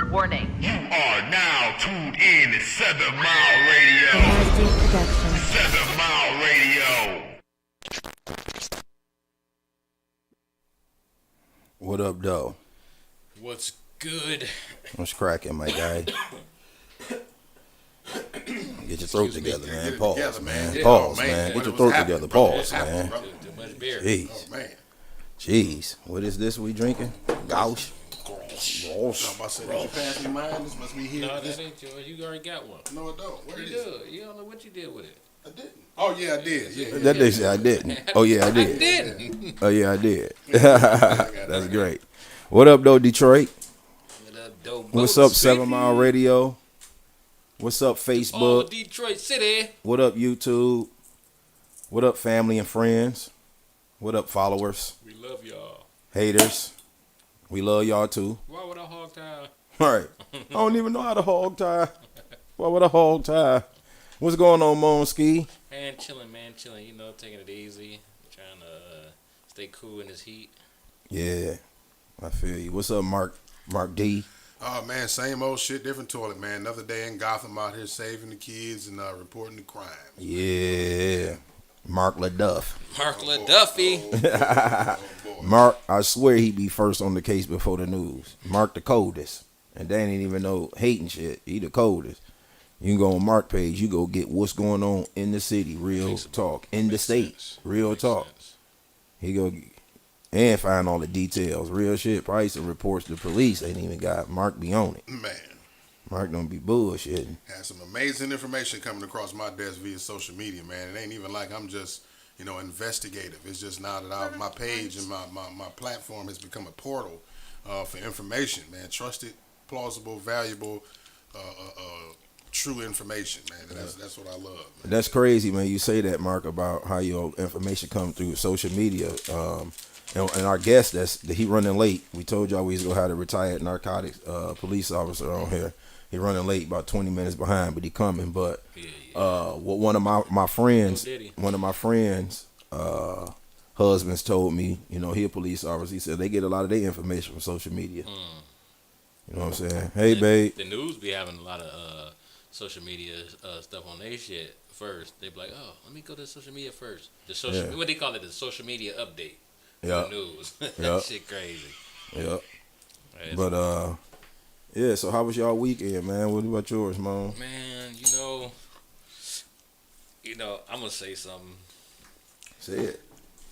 Warning. You are now tuned in to 7 Mile Radio. 7 Mile Radio. What up, though? What's good? What's cracking, my guy? Get your throat together, man. Pause, man. Yeah. Pause, Oh, man. man. Get your What throat happened, together. bro? Pause, What happened, man. bro? Too much beer. Jeez. Oh, man. Jeez. What is this we drinking? Gauche? I'm about to say, did you pass me mine? This must be here. No, that ain't yours. You already got one. No, it don't. Where You it is? do. You don't know what you did with it. I didn't. Oh, yeah, I did. Yeah. That they say I didn't. Oh, yeah, I I did. didn't. Oh, yeah, I did. That's great. What up, though, Detroit? What's up, 7 Mile Radio? What's up, Oh, Facebook? Detroit City. What up, YouTube? What up, family and friends? What up, followers? We love y'all. Haters? We love y'all, too. Why would I hog tie? All right. I don't even know how to hog tie. Why would I hog tie? What's going on, Monski? Man, chilling, man, chilling. You know, taking it easy. Trying to stay cool in this heat. Yeah, I feel you. What's up, Mark D? Oh, man, same old shit, different toilet, man. Another day in Gotham out here saving the kids and reporting the crime. Yeah. Mark LaDuff. Mark LaDuffy. Oh, boy. Mark, I swear he be first on the case before the news. Mark the coldest. And they ain't even know hating shit. He the coldest. You can go on Mark page. You go get what's going on in the city. Real talk. In the state. Real talk. He go and find all the details. Real shit. Probably some reports to police ain't even got. Mark be on it. Man, Mark don't be bullshitting. had some amazing information coming across my desk via social media, man. It ain't even like I'm just, investigative. It's just now that my page and my platform has become a portal for information, man. Trusted, plausible, valuable, true information, man. That's what I love, man. That's crazy, man. You say that, Mark, about how your information come through social media. And our guest, he running late. We told y'all we was gonna have a retired narcotics police officer on here. He running late, about 20 minutes behind, but he coming. But what one of my friends, husbands told me, he a police officer. He said they get a lot of their information from social media. You know what I'm saying? Hey, babe. The news be having a lot of social media stuff on their shit first. They be like, oh, let me go to social media first. What they call it, the social media update. Yeah. The news. Yeah. That shit crazy. Yeah. But yeah. So how was y'all weekend, man? What about yours, Mom? Man, I'm gonna say something. Say it.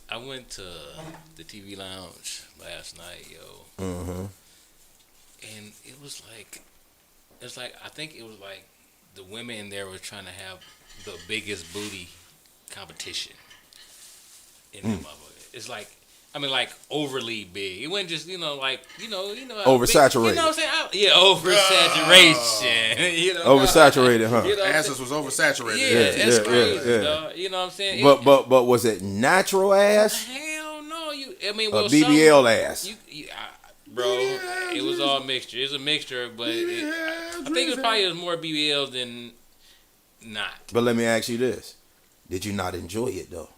I went to the TV lounge last night, yo. Mm-hmm. And it was like I think it was like the women in there were trying to have the biggest booty competition in the motherfucker. It's like overly big. It wasn't just Oversaturated. Big, you know what I'm saying? Oversaturation. Oversaturated, huh? Asses was oversaturated. Yeah, that's crazy, yeah. dog. You know what I'm saying? But was it natural ass? Hell no. BBL ass. Bro, it was all mixture. It's a mixture, but I think it was more BBL than not. But let me ask you this: did you not enjoy it though?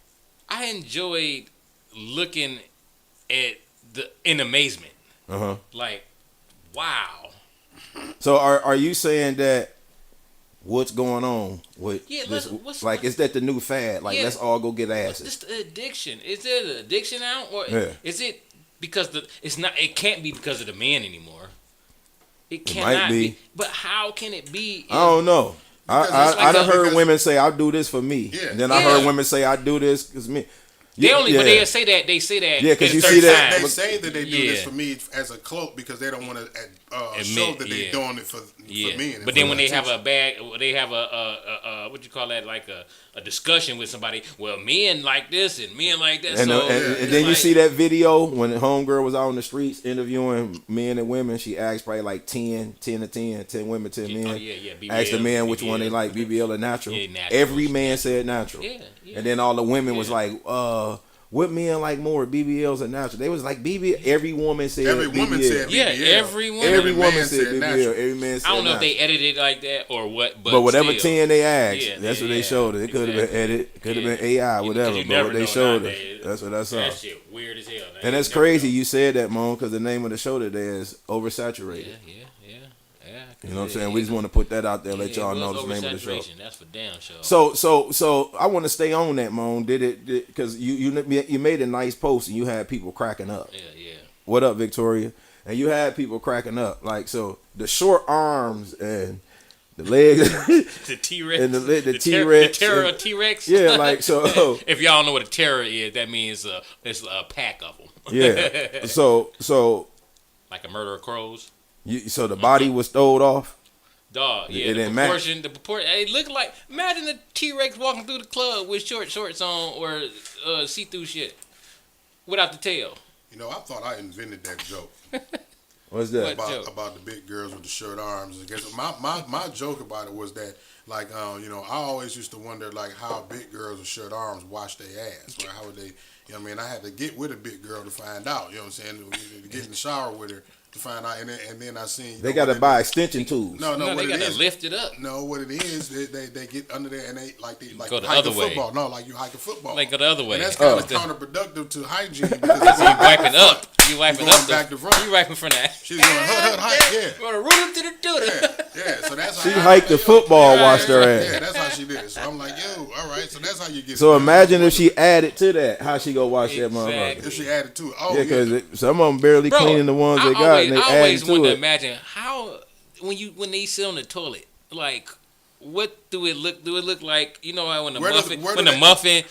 I enjoyed looking at in amazement. Like, wow. So are you saying that what's going on with this? Is that the new fad? Like, let's all go get asses. What's this addiction? Is there an addiction out, or is it because it can't be because of the man anymore? It cannot might be. But how can it be? I don't know. I done heard women say, "I'll do this for me." Yeah. And then I heard women say, "I do this because me." But they say that. They say that. Yeah, because you see that. They say that they do this for me as a cloak because they don't want to show that they're doing it for men. But then when they have a what you call that, like a discussion with somebody. Well, men like this and men like that. And then you see that video when the homegirl was out on the streets interviewing men and women. She asked probably like 10 women, 10 men. BBL, asked the man which one they like, BBL or natural. Yeah, natural. Every man said natural. Yeah. And then all the women was like, what men like more, BBLs or natural? They was like BBL. Every woman said Every BBL. woman said BBL. Yeah, every woman. Every woman said BBL. natural. Every man said I don't know natural. if they edited it like that or what, But whatever still. 10 they asked, Yeah, that's what they showed us. It could have been edited, could have been AI, whatever. You But never what they know showed us, nowadays. that's what I saw. That shit weird as hell And that's crazy you said that, Mo, because the name of the show today is Oversaturated. Yeah. You know what I'm saying? We just want to put that out there, let y'all know the name of the show. That's for damn sure. So I want to stay on that, Mo. Did it? Because you made a nice post and you had people cracking up. Yeah. What up, Victoria? And you had people cracking up. Like, so the short arms and the legs, the T-Rex, and the T-Rex, the terror T-Rex. Yeah, like so. If y'all know what a terror is, that means it's a pack of them. Yeah. So like a murder of crows. So the body was throwed off. Dog, yeah. The proportion. It looked like, imagine the T-Rex walking through the club with short shorts on or see-through shit without the tail. You know, I thought I invented that joke. What's that? About the big girls with the short arms. I guess my joke about it was that, like, you know, I always used to wonder, like, how big girls with short arms wash their ass. Right? How would they, you know what I mean? I had to get with a big girl to find out, you know what I'm saying? To get in the shower with her to find out. And then I seen. They got to buy extension tools. No, they what got it to is. lift it up. No, what it is, they get under there and they go the hike other a way. football. No, like you hike a football. Like go the other way. And that's kind of counterproductive to hygiene because you wiping up. You wiping up back to front. You wiping from that. She's going hike. Yeah. Going to root him to the dude. Yeah. So that's she how hiked the football, washed her ass. Yeah, that's how she did it. So I'm like, yo, all right. So that's how you get. So imagine if she added to that, how she go wash that motherfucker? If she added to it, yeah, because some of them barely cleaning the ones they got, and they I always added wanted to to it. imagine how when they sit on the toilet, like. What do it look? Do it look like, you know how when the muffin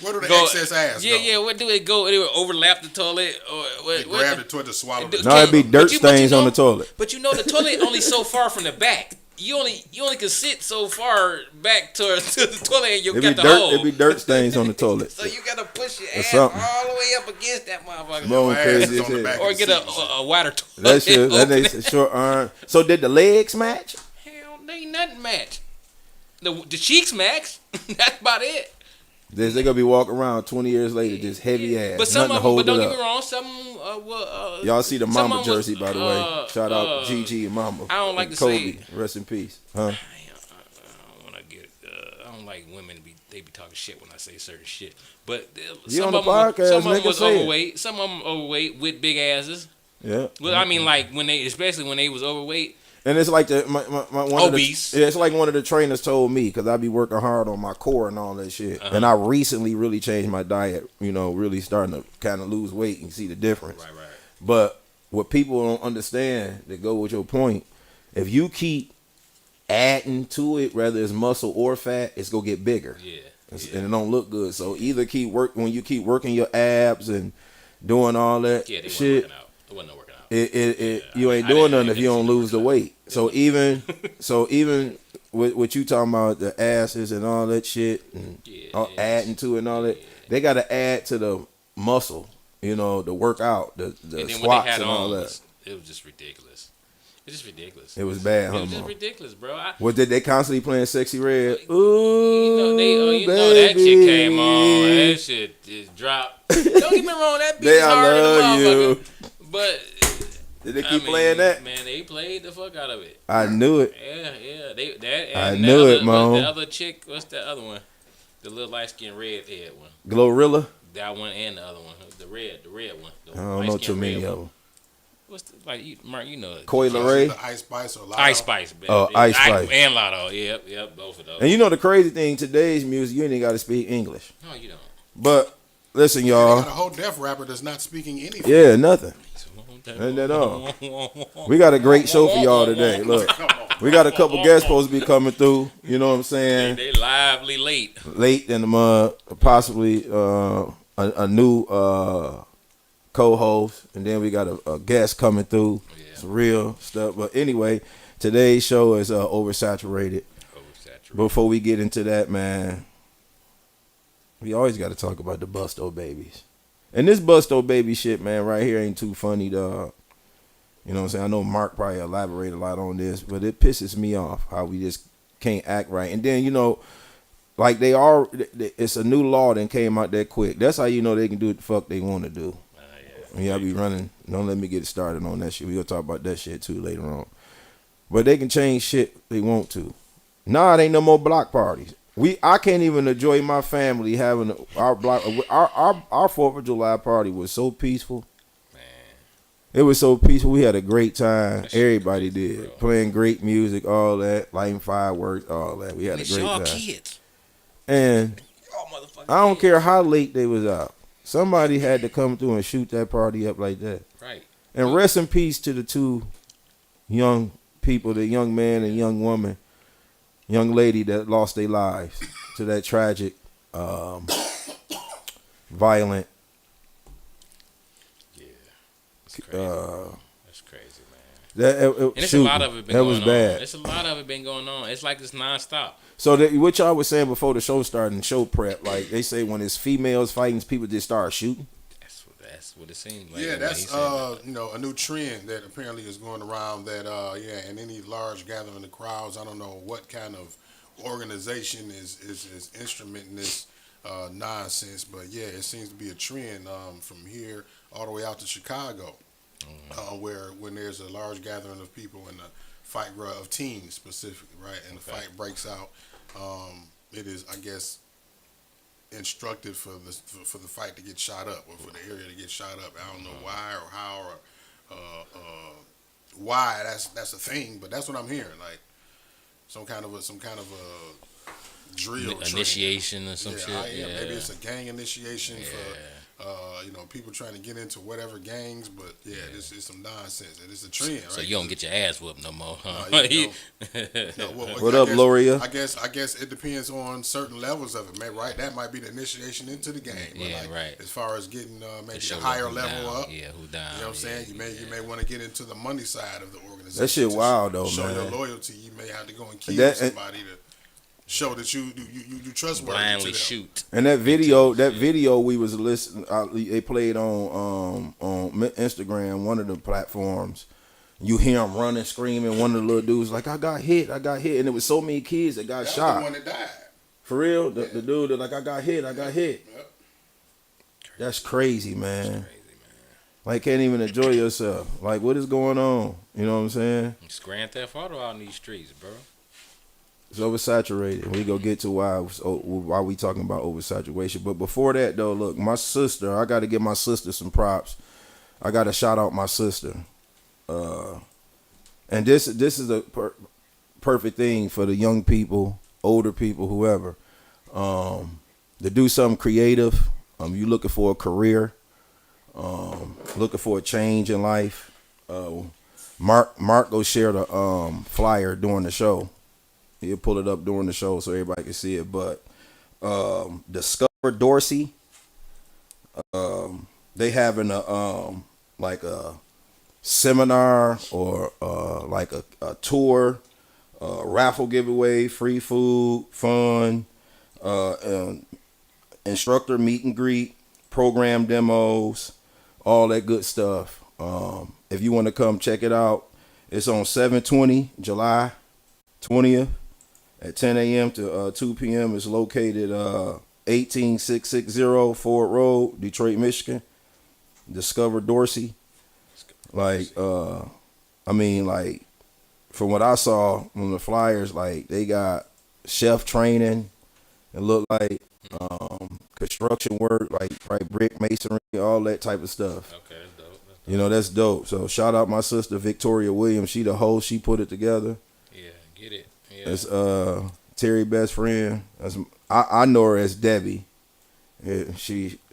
where do the excess ass go? Yeah. Where do it go? It would overlap the toilet or what? Grab the toilet to swallow. No, it'd be dirt stains on the toilet. But you know the toilet only so far from the back. You only can sit so far back to the toilet and you got the hole. It'd be dirt stains on the toilet. So you gotta push your ass all the way up against that motherfucker. Or get a wider toilet. That's short arm. So did the legs match? Hell, they ain't nothing match. The cheeks match. That's about it. They're gonna be walking around 20 years later, just heavy ass. But some of them, but don't get me up. wrong, some y'all see the Mama jersey, by the way. Shout out Gigi and Mama. I don't like to Kobe. say. Rest in peace. Huh? I don't want to get. I don't like women to be. They be talking shit when I say certain shit. But you some on the of podcast, them was overweight. Some of them overweight with big asses. Yeah. Well, I mean, like especially when they was overweight. And it's like obese. It's like one of the trainers told me, because I be working hard on my core and all that shit. And I recently really changed my diet, you know, really starting to kind of lose weight and see the difference. Right. But what people don't understand, that go with your point, if you keep adding to it, whether it's muscle or fat, it's going to get bigger. Yeah. And it don't look good. So either when you keep working your abs and doing all that they shit. Working out. It wasn't working out. You ain't doing nothing if you don't lose the weight. So even with what you talking about, the asses and all that shit, and adding to it and all that, they got to add to the muscle, you know, the workout, the squats and all that. It was just ridiculous. It's just ridiculous. It was bad, huh? It was just ridiculous, bro. Did they constantly playing Sexy Red? Ooh, you know that shit came on. That shit just dropped. Don't get me wrong, that beat is hard as a motherfucker. But did they keep playing that? Man, they played the fuck out of it. I knew it. Yeah. I knew it, man. The other chick, what's the other one? The little light skinned red head one. Glorilla? That one and the other one. The red one. I don't know too many of them. What's the, Mark, you know it. Coi Leray? Ice Spice or Lotto? Ice Spice, baby. Oh, Ice Spice. And Lotto. Yep, both of those. And you know the crazy thing, today's music, you ain't got to speak English. No, you don't. But listen, y'all. They got a whole deaf rapper that's not speaking anything. Yeah, nothing. Ain't at all. We got a great show for y'all today. Look, we got a couple guests supposed to be coming through. You know what I'm saying? They lively late. Late in the possibly a new co-host, and then we got a guest coming through. Yeah. Some real stuff. But anyway, today's show is Oversaturated. Before we get into that, man, we always got to talk about the Busto babies. And this Busto baby shit, man, right here ain't too funny, dog. You know what I'm saying? I know Mark probably elaborate a lot on this, but it pisses me off how we just can't act right. And then, you know, like it's a new law that came out that quick. That's how you know they can do what the fuck they want to do. Yeah, I be running. Don't let me get started on that shit. We gonna talk about that shit too later on. But they can change shit they want to. Nah, it ain't no more block parties. I can't even enjoy my family having our block. Our 4th of July party was so peaceful. It was so peaceful. We had a great time. That shit Everybody crazy, did. bro. Playing great music, all that, lighting fireworks, all that. We had And a it's great y'all time. kids. And Y'all motherfucking I don't kids. care how late they was out. Somebody had to come through and shoot that party up like that. Right. And rest in peace to the two young people, the young man and young woman, young lady that lost their lives to that tragic, violent. Yeah. It's crazy. That's crazy, man. That And it's shooting, a lot of it been that going was on. bad. It's a lot of it been going on. It's like it's nonstop. So what y'all was saying before the show started, and show prep, like they say when it's females fighting, people just start shooting. That's what it seems like. Yeah, when that's he said that. a new trend that apparently is going around. That in any large gathering of crowds, I don't know what kind of organization is instrumenting this nonsense, but yeah, it seems to be a trend from here all the way out to Chicago, where when there's a large gathering of people and a fight of teens specifically, right, and the fight breaks out, it is, I guess, instructed for the fight to get shot up, or for the area to get shot up. I don't know why or how or why that's a thing, but that's what I'm hearing. Like some kind of a drill Initiation or some shit. Yeah, Yeah. maybe it's a gang initiation for Yeah. people trying to get into whatever gangs. But this is some nonsense, and it's a trend. So right? you don't get your ass whooped no more, huh? What up, Loria? I guess it depends on certain levels of it, man. Right, that might be the initiation into the game. But Yeah, like, right. As far as getting maybe show a higher who level down. up, Yeah, who down? you know what I'm saying? You may want to get into the money side of the organization. That shit to wild though, show man. your loyalty. You may have to go and kill That- somebody to show that you trustworthy. Blindly to them. shoot. And that video we was listening, they played on Instagram, one of the platforms. You hear him running, screaming. One of the little dudes like, I got hit, and it was so many kids that got That shot. was the one that died. For real, the dude that like, I got hit. Yep. That's crazy, man. Crazy, man. Like, can't even enjoy yourself. Like, what is going on? You know what I'm saying? It's Grand Theft Auto out in these streets, bro. It's oversaturated. We go get to why we talking about oversaturation. But before that, though, look, my sister. I got to give my sister some props. I got to shout out my sister. And this is a perfect thing for the young people, older people, whoever, to do something creative. You looking for a career, looking for a change in life. Mark go share the flyer during the show. He'll pull it up during the show so everybody can see it. But Discover Dorsey, they having like a seminar or like a tour, raffle giveaway, free food, fun, instructor meet and greet, program demos, all that good stuff. If you want to come check it out, it's on 7/20, July 20th at 10 a.m. to 2 p.m. It's located 18660 Ford Road, Detroit, Michigan. Discover Dorsey. Like, I mean, like, from what I saw on the flyers, like, they got chef training. It looked like construction work, like, right, brick, masonry, all that type of stuff. Okay, that's dope. You know, that's dope. So shout out my sister Victoria Williams. She the host. She put it together. Yeah, get it. Yeah. It's Terry best friend. I know her as Debbie. Yeah,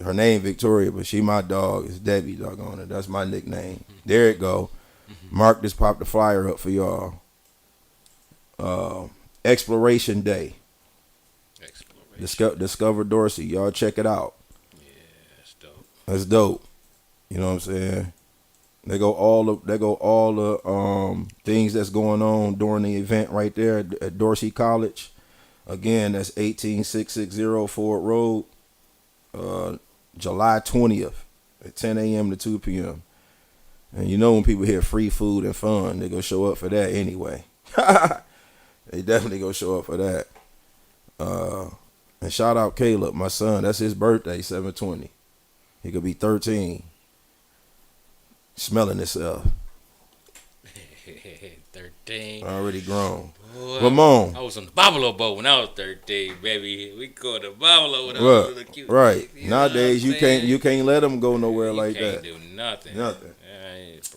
her name Victoria, but she my dog. It's Debbie, doggone it. That's my nickname. There it go. Mark just popped the flyer up for y'all. Exploration Day. Discover Dorsey. Y'all check it out. Yeah, that's dope. That's dope. You know what I'm saying? They go all the things that's going on during the event right there at Dorsey College. Again, that's 18660 Ford Road. July 20th at 10 a.m. to 2 p.m. And you know when people hear free food and fun, they go show up for that anyway. They definitely go show up for that. And shout out Caleb, my son. That's his birthday, 7/20. He could be 13. Smelling himself. 13. Already grown. Boy, Ramon. I was on the Buffalo boat when I was 13, baby. We go to Buffalo when I was Right, a little cute. right. You know Nowadays, what I'm saying? you can't let them go nowhere You like can't that. do nothing. Nothing.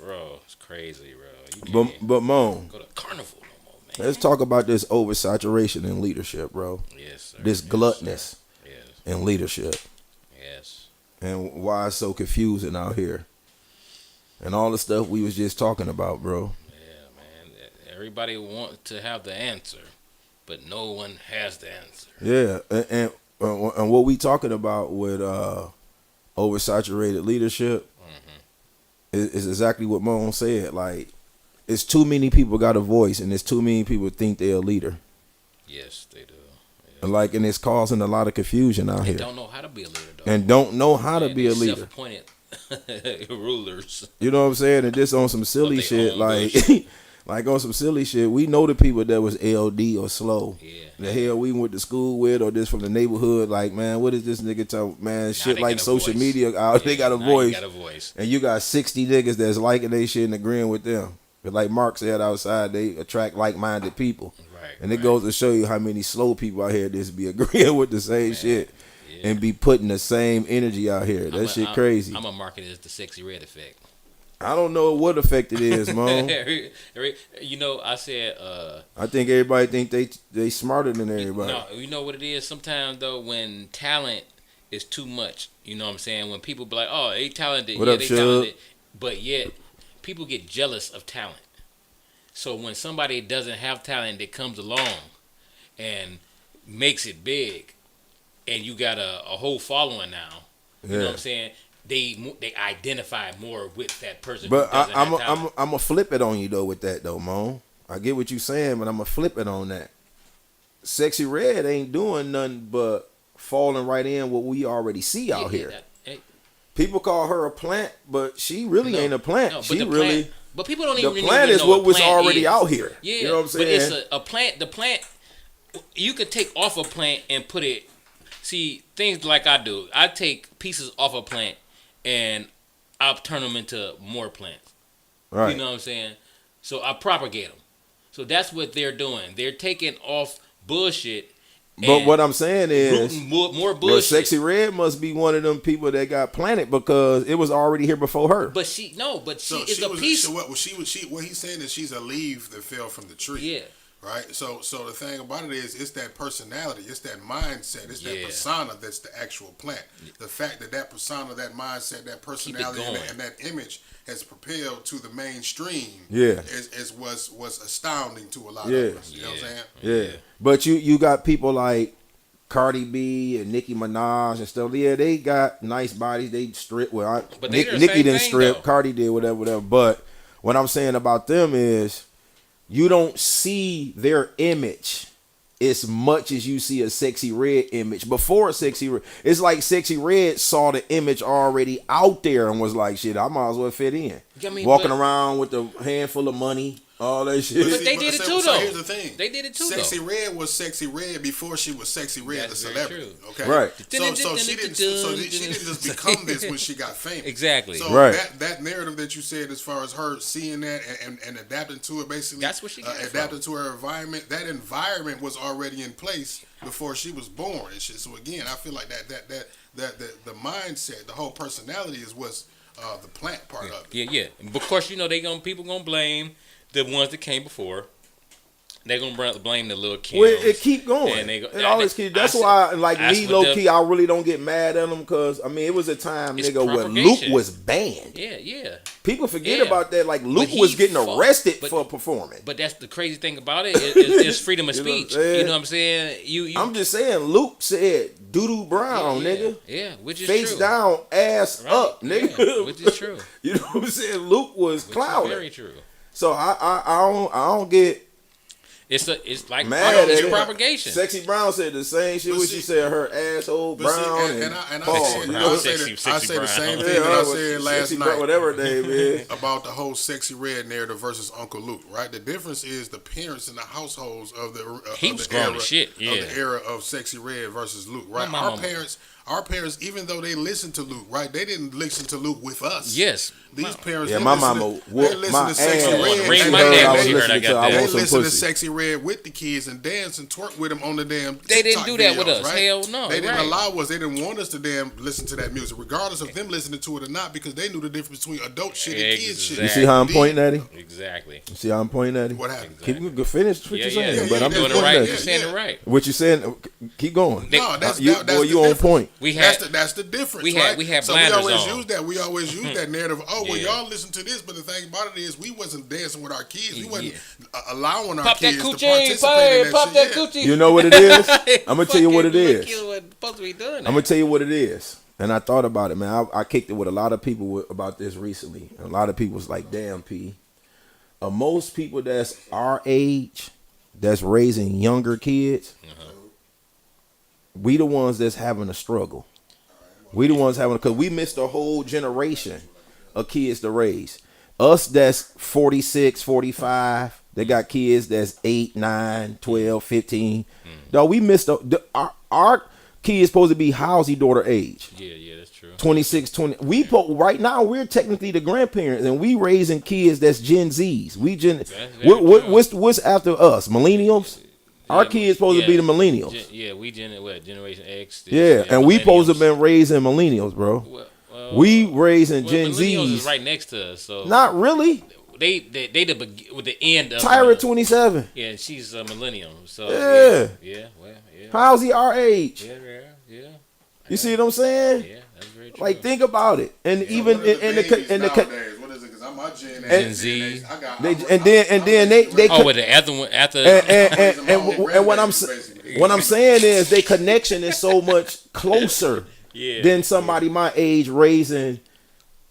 Bro, it's crazy, bro. You But can't but Moan, go to carnival no more, man. let's talk about this oversaturation in leadership, bro. Yes, sir. This Yes, gluttonous sir. Yes. in leadership, Yes. and why it's so confusing out here, and all the stuff we was just talking about, bro. Yeah, man. Everybody wants to have the answer, but no one has the answer. Yeah, and what we talking about with oversaturated leadership is exactly what Moan said. Like, it's too many people got a voice, and it's too many people think they're a leader. Yes, they do. Yeah. And it's causing a lot of confusion out They here. don't know how to be a leader, though. And don't know how to Man, be a they leader. Self-appointed rulers. You know what I'm saying? And this on some silly they shit, own like bullshit. like on some silly shit. We know the people that was LD or slow. Yeah. The hell we went to school with, or this from the neighborhood. Like, man, what is this nigga talk? Man, shit they like got a social voice. media out. They got a now voice. You got a voice. And you got 60 niggas that's liking they shit and agreeing with them. But like Mark said outside, they attract like-minded people. Right. And it goes to show you how many slow people out here just be agreeing with the same shit Yeah. and be putting the same energy out here. That shit crazy. I'm gonna market it as the sexy red effect. I don't know what effect it is, Mo. You know, I said, I think everybody think they smarter than everybody. no, you know what it is? Sometimes, though, when talent is too much, you know what I'm saying? When people be like, oh, they talented, What yeah, up, they Shug? talented, but yet people get jealous of talent. So when somebody doesn't have talent that comes along and makes it big, and you got a whole following now, you know what I'm saying? They identify more with that person. But who doesn't have talent. I'm gonna flip it on you though with that though, Mo. I get what you saying, but I'm gonna flip it on that. Sexy Red ain't doing nothing but falling right in what we already see out here. People call her a plant, but she really ain't a plant. No, but she the really plant, but people don't the even plant even is know what was plant already is. out here. Yeah, You know what I'm saying? But it's a plant. The plant, you could take off a plant and put it. See, things like I do. I take pieces off a plant and I'll turn them into more plants. Right. You know what I'm saying? So I propagate them. So that's what they're doing. They're taking off bullshit. But what I'm saying is, rooting more but bullshit. Sexy Red must be one of them people that got planted because it was already here before her. But she is So a piece. So what he's saying is she's a leaf that fell from the tree. Yeah. Right. So the thing about it is, it's that personality, it's that mindset, it's that persona that's the actual plant. The fact that persona, that mindset, that personality, and that image has propelled to the mainstream. Yeah. Was astounding to a lot of us. You know what I'm saying? Yeah. But you got people like Cardi B and Nicki Minaj and stuff. Yeah, they got nice bodies. They strip. Well, But they Nicki the same didn't thing, strip. though. Cardi did whatever. But what I'm saying about them is, you don't see their image as much as you see a Sexy Red image. Before Sexy Red, it's like Sexy Red saw the image already out there and was like, shit, I might as well fit in. I mean, Walking but- around with a handful of money, all that shit. But they did it too, So though. here's the thing. They did it too, Sexy though. Red was Sexy Red before she was Sexy Red, That's the very celebrity. true. Okay. Right. So she didn't just become this when she got famous. Exactly. So Right. that narrative that you said, as far as her seeing that and adapting to it, basically, That's what she got it adapting to her environment. That environment was already in place before she was born and shit. So again, I feel like that the mindset, the whole personality was the plant part of it. Yeah. Of course, you know people gonna blame the ones that came before. They're gonna blame the little kids. Well, it keep going. And It always keep. That's why, like me, low key, I really don't get mad at them because I mean, it was a time, It's nigga, where propagation. Luke was banned. Yeah. People forget Yeah. about that. Like Luke he was getting fought- arrested but- for performing. But that's the crazy thing about it is freedom of You know what I'm speech. saying? You know what I'm saying? You I'm just saying, Luke said doo-doo brown, nigga. Yeah, which is Face true. down, ass Right, up, nigga. yeah, which is true. You know what I'm saying? Luke was Which is clouded. very true. So I don't get It's like mad at it's it. propagation. Sexy Brown said the same shit But when see- she said her asshole But see, brown and and I Paul, said, you I know? say the Sexy same brown. thing Yeah, that I was said last Sexy night. Brown, whatever her name is. About the whole Sexy Red narrative versus Uncle Luke, right? The difference is the parents and the households of the He of was the grown era as shit, of yeah. the era of Sexy Red versus Luke, right? My Our mama- parents our parents, even though they listened to Luke, right? They didn't listen to Luke with us. Yes. These parents, Yeah, they my listen mama to, whooped they listen my to Sexy ass. Red. Ring She my heard dad I when was she heard I listening got to that. I They Want Some listen to Pussy. Sexy Red with the kids and dance and twerk with them on the damn They didn't TikTok do that with videos, us. right? Hell no, They didn't right. allow us. They didn't want us to damn listen to that music, regardless of them listening to it or not, because they knew the difference between adult shit and kid shit. You see how I'm Did- pointing at him? Exactly. You see how I'm pointing at him? What happened? Keep finish what you're saying, yeah, but I'm doing just it right. pointing You're at saying you. it right. What you saying? Keep going. No, that's you, that's boy, the you on difference. point. We had That's the difference. we had so blinders we always on. use that. We always use that narrative. Oh, well, Yeah. y'all listen to this, but the thing about it is, we wasn't dancing with our kids. We wasn't Yeah. allowing our pop that kids to coochie, participate in that pop shit. that Yeah. coochie. You know what it is? I'm gonna tell you what it Fucking is. kids wasn't supposed to be doing that. I'm gonna tell you what it is. And I thought about it, man. I kicked it with a lot of people about this recently. A lot of people was like, "Damn, P." Most people that's our age, that's raising younger kids, we the ones that's having a struggle. We the ones having, because we missed a whole generation of kids to raise. Us that's 46, 45, they got kids that's 8, 9, 12, 15. Dog, we missed our kids supposed to be Halsey daughter age. Yeah, that's true. 26, 20. Right now we're technically the grandparents, and we raising kids that's Gen Zs. What's after us? Millennials. Our kids supposed to be the millennials. We Generation X. And we supposed to have been raising millennials, bro. We raising Gen millennials Zs. is right next to us, so Not really. they with the end of Tyra 27. Yeah, she's a millennium. So Yeah. well, yeah. How's he our age? Yeah. You see what I'm saying? Yeah, that's very true. Like, think about it. And even What is in nowadays? the What is it? Because I'm my Gen Gen X, Z. I got, they and then they Oh, with the other one after. and what I'm saying is their connection is so much closer Yeah. than somebody my age raising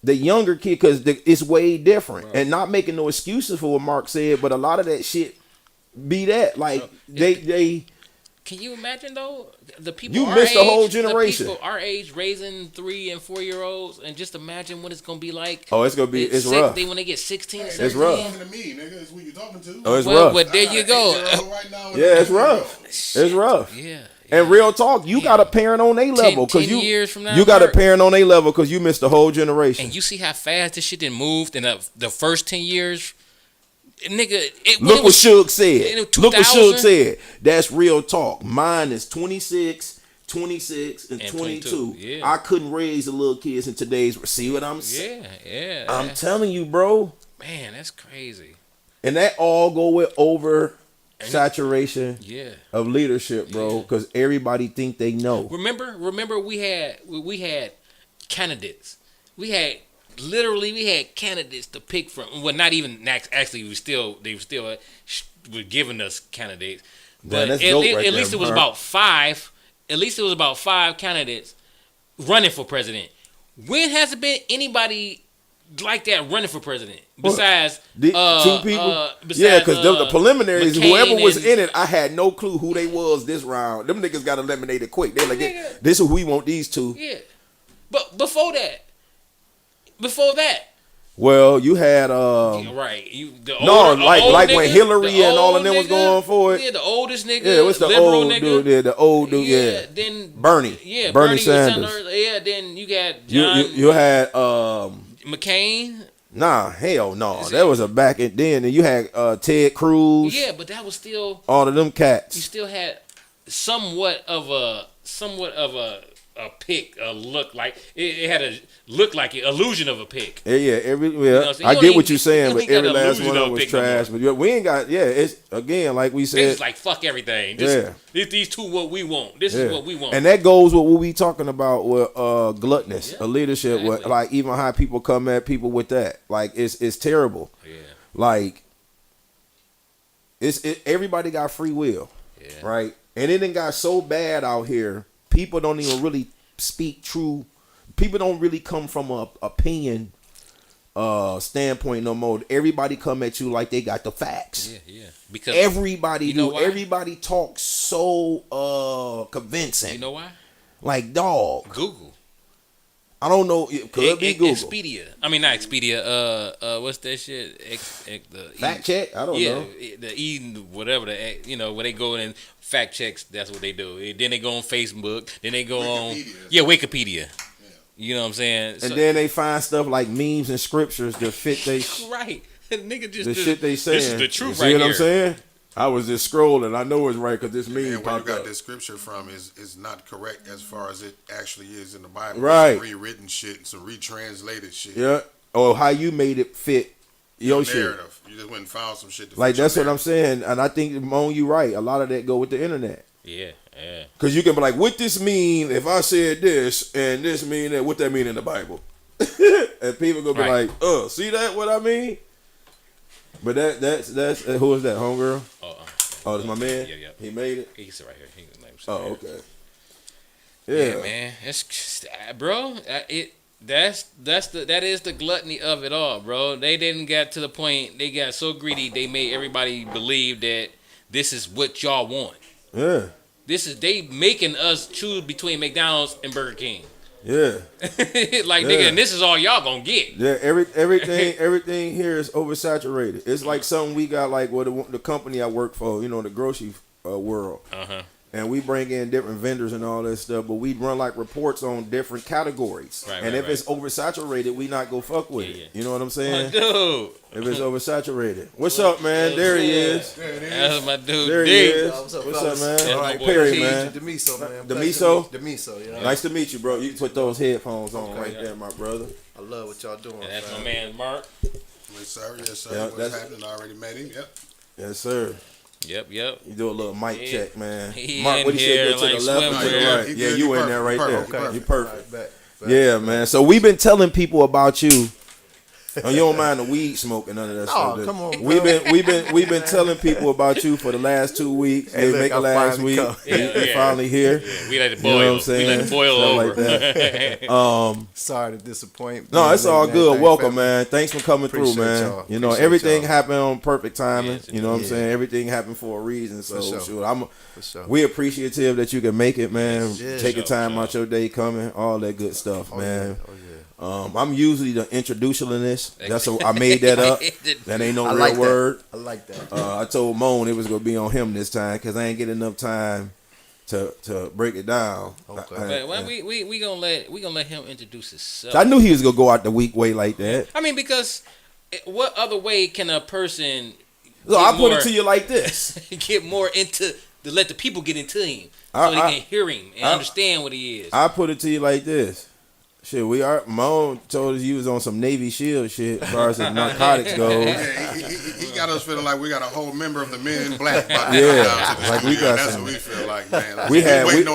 the younger kid, because it's way different. And not making no excuses for what Mark said, but a lot of that shit be that like they. Can you imagine though the people You our missed age, a whole generation. The people our age raising 3 and 4 year olds, and just imagine what it's gonna be like. Oh, it's gonna be it's rough. When they get 16, Hey, 17. It's rough. Talking to me, nigga. It's who you talking to. Oh, it's Well, rough. but there you go. Right now, Yeah, it's rough. It's rough. Yeah. And real talk, you got a parent on a level because 10 years from now, you got a Mark. parent on a level because you missed the whole generation. And you see how fast this shit done moved in the first 10 years, nigga. Look what Suge in said. 2000? Look what Suge said. That's real talk. Mine is 26, 26, and 22. 22, yeah. I couldn't raise the little kids in today's. See what I'm saying? Yeah. I'm telling you, bro. Man, that's crazy. And that all go with oversaturation Yeah. of leadership, bro. Because everybody think they know. Remember, we had candidates. We had candidates to pick from. Well, not even actually. They were giving us candidates. But that's at dope right least there, it was Mark. about 5. At least it was about 5 candidates running for president. When has it been anybody like that running for president besides 2 people? Yeah, because the preliminaries, McCain whoever was and- in it, I had no clue who they was this round. Them niggas got eliminated quick. They like, Nigga. this is who we want, these 2. Yeah, but before that, Well, you had right? like when Hillary and all of them was going for it. Yeah, the oldest nigga. Yeah, what's the liberal old nigga. dude? Yeah, the old dude. Yeah, Then Bernie. Yeah, Bernie was Sanders. Yeah, then you got John You had McCain. nah, hell no. That was a back and then you had Ted Cruz. Yeah, but that was still All of them you cats. still had somewhat of a pick, a look like it had a look like an illusion of a pick. Yeah, know what I'm saying? I You get don't what even- you're saying, you but ain't got every the last illusion one of of them was pick no trash. But we ain't got. Yeah, it's again like we It's said. just like fuck everything. Just, these 2 what we want. This is what we want. And that goes with what we talking about with gluttonous, Yeah, leadership. With, exactly. like even how people come at people with that. Like it's terrible. Yeah. Like everybody got free will, Yeah. right? And it done got so bad out here. People don't even really speak true. People don't really come from a opinion standpoint no more. Everybody come at you like they got the facts. Yeah. Because Everybody You know do. why? Everybody talks so convincing. you know why? Like dog. Google. I don't know. It could be Google. Expedia. I mean, not Expedia. What's that shit? Fact check? I don't know. The whatever where they go and fact checks. That's what they do. Then they go on Facebook. Then they go on Wikipedia. You know what I'm saying? And then they find stuff like memes and scriptures that fit they right. Nigga just the shit they saying. This is the truth, you right see what here. I'm saying? I was just scrolling. I know it's right because this meme And where you popped got up. this scripture from is not correct as far as it actually is in the Bible. Right. Some rewritten shit, some retranslated shit. Yeah. Or how you made it fit your shit. Narrative. You just went and found some shit. Like that's what I'm saying, and I think Moan, you right. A lot of that go with the internet. Yeah. Because you can be like, what this mean if I said this and this mean that? What that mean in the Bible? And people gonna be like, see that? What I mean? But that's who is that? Homegirl? Oh, that's my man. Yeah. He made it. He's right here. He can name Oh, okay. Yeah, man. It's bro. That is the gluttony of it all, bro. They didn't get to the point. They got so greedy. They made everybody believe that this is what y'all want. Yeah. They making us choose between McDonald's and Burger King. Yeah. Nigga, and this is all y'all gonna get. Yeah, everything here is oversaturated. It's like something we got like the company I work for, the grocery world. And we bring in different vendors and all that stuff, but we run like reports on different categories. Right, if it's oversaturated, we not go fuck with it. You know what I'm saying? Dude. If it's oversaturated. What's up, man? There he is. That's my dude. There he is. What's up, man? All right, Perry, man. Demiso, man. Demiso? Yeah. Nice to meet you, bro. You put those headphones on there, my brother. I love what y'all doing. And that's my man, Mark. Yes, sir. Yeah, What's happening? I already met him. Yep. Yes, sir. Yep. You do a little mic check, man. He Mark, what in you said? Go to here the like left or to the swimwear. right? He Yeah, good. you He in there right perfect. there. Okay. You perfect. Back. Yeah, man. So we've been telling people about you. Oh, you don't mind the weed smoking, none of that stuff. come on, We've been telling people about you for the last 2 weeks. Hey, look, make it I last finally week. come. You finally here. Yeah, we let it You know boil. what I'm saying? We let it boil Stuff over. like that. Sorry to disappoint. No, it's all good. Everything, Welcome, family. man. Thanks for coming Appreciate through, man. y'all. Appreciate Everything y'all. happened on perfect timing. Yes, You know what I'm yeah. saying? Everything happened for a reason. So, For sure. shoot, For sure. we appreciative that you can make it, man. Yeah. Taking Sure, time sure. out your day coming, all that good stuff, man. Oh, yeah. I'm usually the introductionist. I made that up. That ain't no I real like word. I like that. I told Moan it was gonna be on him this time because I ain't get enough time to break it down. Okay. But we gonna let him introduce himself. I knew he was gonna go out the weak way like that. I mean, because what other way can a person So I put it to you like this. get more into to let the people get into him I- so they I- can hear him and understand what he is. I put it to you like this. Shit, Moan told us you was on some Navy SEAL shit as far as the narcotics goes. Yeah, he got us feeling like we got a whole member of the Men in Black. About to Yeah, come down to the like we studio. got That's some- what we feel like, man. Like,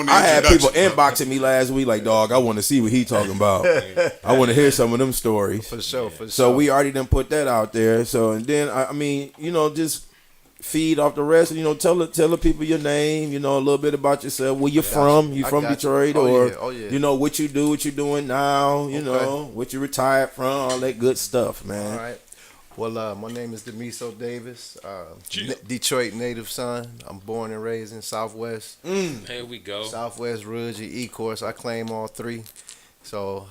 I had people introduction, bro. inboxing me last week like, dog, I want to see what he talking about. I want to hear some of them stories. For sure. So we already done put that out there. So and then I mean, just feed off the rest. Tell the people your name. A little bit about yourself. Where you from? You I from got you. Detroit Oh, yeah. What you do, what you doing now. What you retired from. All that good stuff, man. All right. Well, my name is Demiso Davis, Detroit native son. I'm born and raised in Southwest. Here we go. Southwest, Ridge, E-Course. I claim all three. So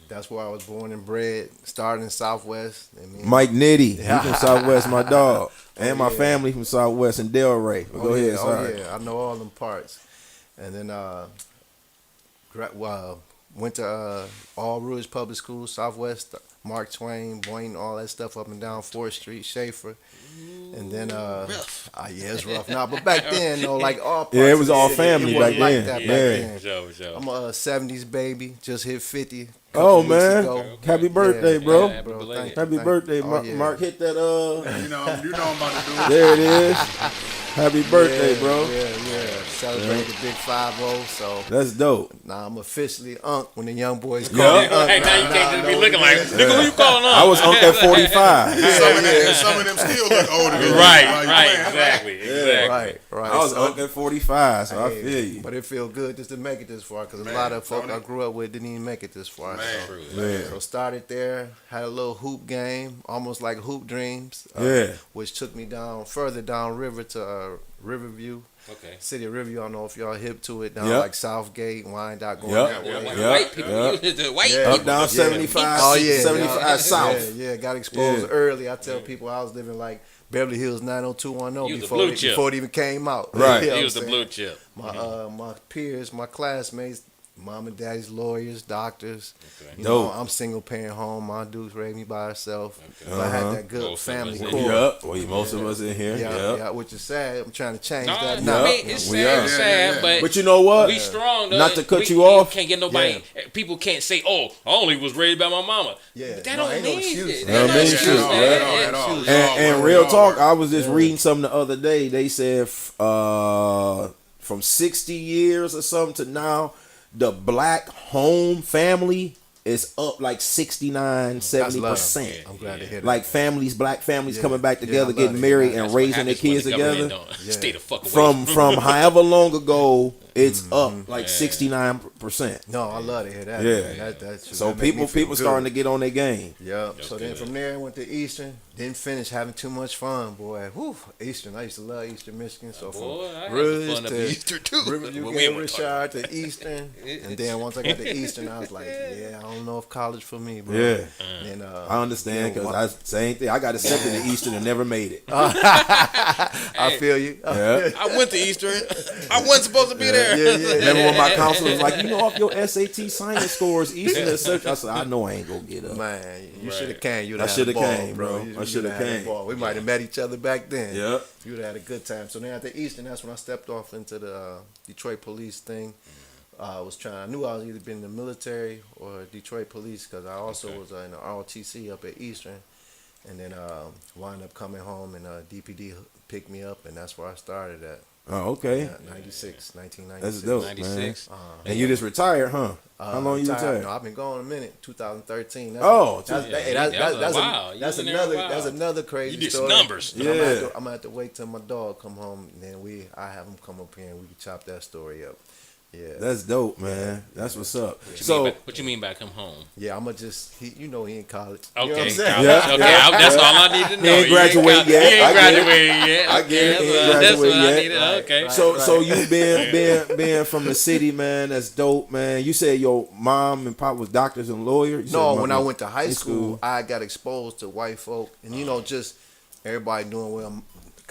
that's where I was born and bred. Started in Southwest. Mike Nitty, he from Southwest, my dog, and my yeah. family from Southwest and Delray. But go ahead, sorry. Oh, yeah. I know all them parts. And then went to All Rouge Public School, Southwest, Mark Twain, Boynton, all that stuff up and down 4th Street, Schaefer. And then, it's rough now. But back then, like all parts Yeah, it was of the all city, family it wasn't back like then. that Yeah. back then. For sure. I'm a 70s baby, just hit 50. Oh couple weeks man, ago. happy birthday, Yeah, bro. yeah, happy belated. thank you, Happy thank birthday, you. Mark. Oh, yeah. Mark, hit that. You know I'm about to do it. There it is. Happy birthday, Yeah, bro. Yeah. Celebrate the big 5-0. So That's dope. now I'm officially Unc when the young boys call Yeah. me Unc. Hey, now you can't just be looking like, nigga, who you calling on? I was Unc at 45. Some of them still look older than you. Right, Like, man, exactly. Right. I was So, Unc at 45, so I hey, feel you. But it feels good just to make it this far because a Man, lot of folk Tony. I grew up with didn't even make it this far. Man. So started there, had a little hoop game, almost like Hoop Dreams. Yeah. Which took me further down river to Riverview. Okay. City of Riverview. I don't know if y'all hip to it. Down Yep. like Southgate, Wyandotte, going Yep. that way. White people. The white Yeah. Up people. down Yeah. 75, Oh, yeah. 75 south. Yeah, got exposed Yeah. early. I tell people I was living like Beverly Hills 90210 You was the before blue it, chip. before it even came out. Right. You know He what was the I'm blue saying? chip. My peers, my classmates, mom and daddy's lawyers, doctors. Okay. You know, Dope. I'm single parent home. My dude's raised me by herself. Okay. But I had that good Most of family us in core. here. Yep. Well, most of us in here. Yeah, Yep. yeah, which is sad. I'm trying to change No, that I now. mean, it's We sad, are. sad, but But you know what? we strong. Though. Not to cut We you off. Can't get nobody. People can't say, "Oh, I only was raised by my mama." Yeah. But that No, don't ain't no mean excuse. shit. That That don't don't mean mean shit, shit. right? At all. And real talk, I was just reading something the other day. They said from 60 years or something to now, the black home family is up like 69, 70%. I'm glad to hear that. Like families, black families Yeah. coming back Yeah, together, I love getting it. married That's and what raising their happens when kids the government together. don't Yeah. Stay the fuck away. From however long ago, it's up like 69%. No, I love to hear that. Yeah. Man. That So that make me feel people good. starting to get on their game. Yeah. That's So then good. from there, I went to Eastern. Didn't finish having too much fun, boy. Whew, Eastern. I used to love Eastern, Michigan. So Boy, I from had Rouge fun up to Easter too. Riverview, But we ain't wanna talk about Richard to Eastern, and then once I got to Eastern, I was like, yeah, I don't know if college for me, bro. Yeah. And I understand you know, because same thing. I got accepted to Eastern and never made it. I feel you. Yeah. I went to Eastern. I wasn't supposed to be there. Yeah. Remember when my counselor was like, you know, off your SAT science scores, Eastern and such. I said, I know I ain't gonna get up. Man, you Right. should have came. You'd I have shoulda had a ball, came, bro. bro. You I shoulda had a came. ball. We might have met each other back then. Yeah. You'd have had a good time. So then after Eastern, that's when I stepped off into the Detroit police thing. I knew I was either been in the military or Detroit police because I also was in the ROTC up at Eastern. And then wound up coming home and DPD picked me up, and that's where I started at. Oh, okay. 1996. That's dope, 96. man. And you just retired, huh? How long you retired? No, I've been gone a minute. 2013. Oh, that's, yeah, hey, that was a that's, while. You that's was in there a another while. that's another crazy You did some story. numbers. But Yeah. I'm gonna have to wait till my dog come home, and then I have him come up here and we can chop that story up. Yeah, That's dope, man. That's what's up. What So, what you mean by come home? yeah. I'm gonna he in college. Okay, You know what I'm saying? college. Yeah. Okay, that's all I need to know. ain't graduated yet. He ain't I get it. graduated yet. I get it. Okay, He ain't that's what graduated I yet. needed. Right, Okay. right. so you being from the city, man. That's dope, man. You said your mom and pop was doctors and lawyers. You No, said when mom- I went to high in school, I got exposed to white folk, and just everybody doing well.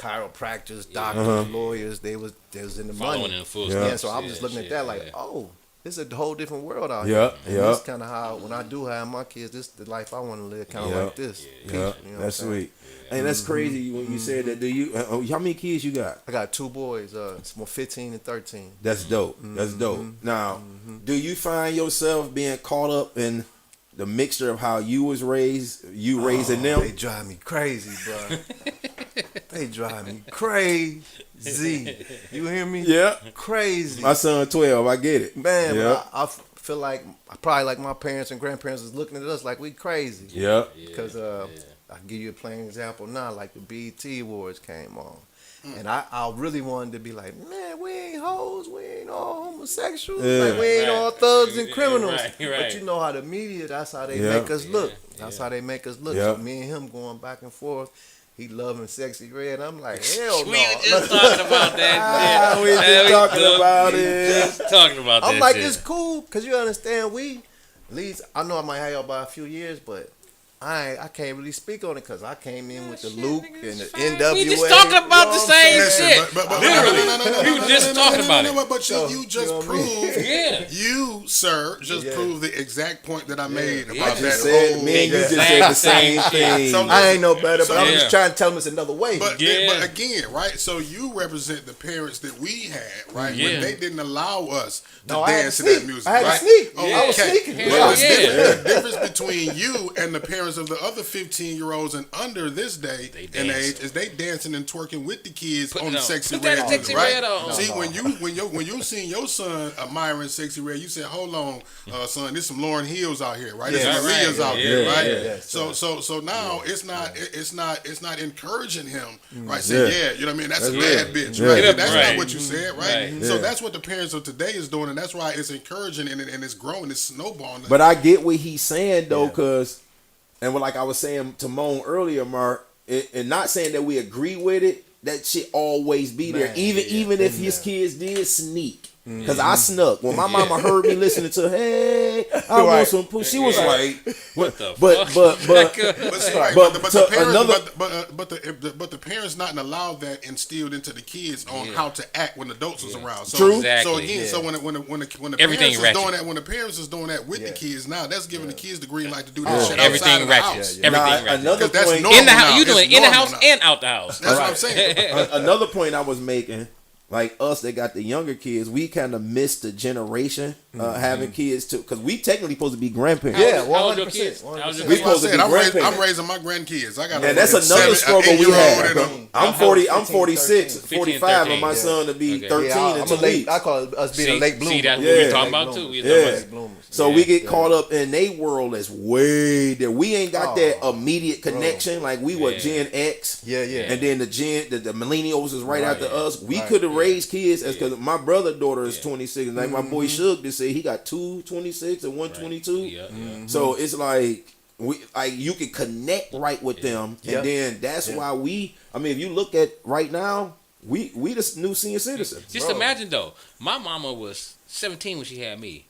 Chiropractors, doctors, lawyers, they was in the Following money. in the full Yeah. Yeah, so I was just looking at that like, oh, this is a whole different world out Yeah, here. And yeah. That's kind of how, when I do have my kids, this is the life I want to live, kind of Yeah. like this. Yeah, Peace, you know what I'm that's saying? sweet. And that's crazy when you said that. Do you? How many kids you got? I got two boys, it's more 15 and 13. That's dope. That's dope. Now, do you find yourself being caught up in the mixture of how you was raised, you raising them? They drive me crazy, bro. They drive me crazy. You hear me? Yeah. Crazy. My son 12. I get it. Man, Yeah. but I feel like probably like my parents and grandparents is looking at us like we crazy. Yeah. Because I can give you a plain example now, like the BET Awards came on. And I really wanted to be like, man, we ain't hoes, we ain't all homosexuals, Yeah. like we ain't Right. all thugs and criminals. Right, right. But you know how the media, that's how they Yeah. make us look. That's how they make us look. Yeah. So me and him going back and forth. He loving Sexy Red. I'm like, hell no. We were just talking about that shit. We just talking about it. Just talking about that I'm like, shit. it's cool, because you understand, at least, I know I might have y'all by a few years, but I can't really speak on it because I came in with the Luke and the NWA. We just talking about the same Listen, shit. but Literally. We were just talking about it. But you just you know what I mean? proved, Yeah. you, sir, just Yeah. proved the exact point that I made Yeah. about I that just said, whole. me and you just Yeah. said the same thing. So- I ain't no better, but I'm Yeah. just trying to tell them it's another way. But, Yeah. but again, right? So you represent the parents that we had, right? Yeah. When they didn't allow us to No, I had to dance to that sneak. music. I had to right? sneak. Oh, I was okay. sneaking. Well, Yeah. the difference between you and the parents of the other 15-year-olds and under this day They and dance. age is they dancing and twerking with the kids Putting on the on- Sexy put that Red, Sexy right? Red on. See, No. when you seen your son admiring Sexy Red, you said, "Hold on, son, there's some Lauryn Hills out here, right? There's Yeah, some right. Aaliyahs out Yeah, here, yeah, right? yeah. So now it's not encouraging him, right? Saying, Yeah. yeah, you know what I mean? That's a That's bad right. bitch, Yeah. right? Yeah, That's right. not what you said, right? Right. So Yeah. that's what the parents of today is doing, and that's why it's encouraging and it's growing, it's snowballing. But I get what he's saying though, cause, and like I was saying to Moan earlier, Mark, and not saying that we agree with it, that shit always be there. Man, Even if been his there. kids did sneak. Cause I snuck when my mama heard me listening to hey I want some pussy. She was like, What the but fuck? But see, right, but but to the parents, another- but the parents not allowed that instilled into the kids on how to act when adults was around. So, True. So Exactly. again, Yeah. so when the Everything parents is ratchet. doing that, when the parents is doing that with the Yeah. kids, now that's giving the kids the green light to do that Oh, shit outside Everything of the ratchet. house. Everything Nah, ratchet. another Because that's point normal In the now. house, you doing It's it in the normal house now. and out the house. That's what I'm saying. another point I was making, like us that got the younger kids, we kind of missed the generation having kids too, because we technically supposed to be grandparents. Yeah, How old your 100%. kids? How old your We That's kids? what I supposed to said. be I'm grandparents. raising my grandkids. I got And that's another struggle we 8-year-old have. and I'm 40, I'm 46, 15, 45, and my 13. son to be Okay. 13 Yeah, in I'm 2 a late. weeks. I call it us being a late bloomer. See, that's what Yeah. we talking about too. We talking Yeah. about Late bloomers. So Yeah. we get caught up in they world that's way there. We ain't got that Oh, immediate connection like we were Yeah. Gen X. Yeah, yeah. And then the millennials is right after us. We Right, could have raised kids as because my brother daughter is 26. And like my boy Mm-hmm. Suge just said he got 2 26 and 1 22. Yeah, yeah. So it's like you can connect right with them, Yep. and then that's why we. I mean, if you look at right now, we the new senior citizens. Just Bro. imagine though, my mama was 17 when she had me.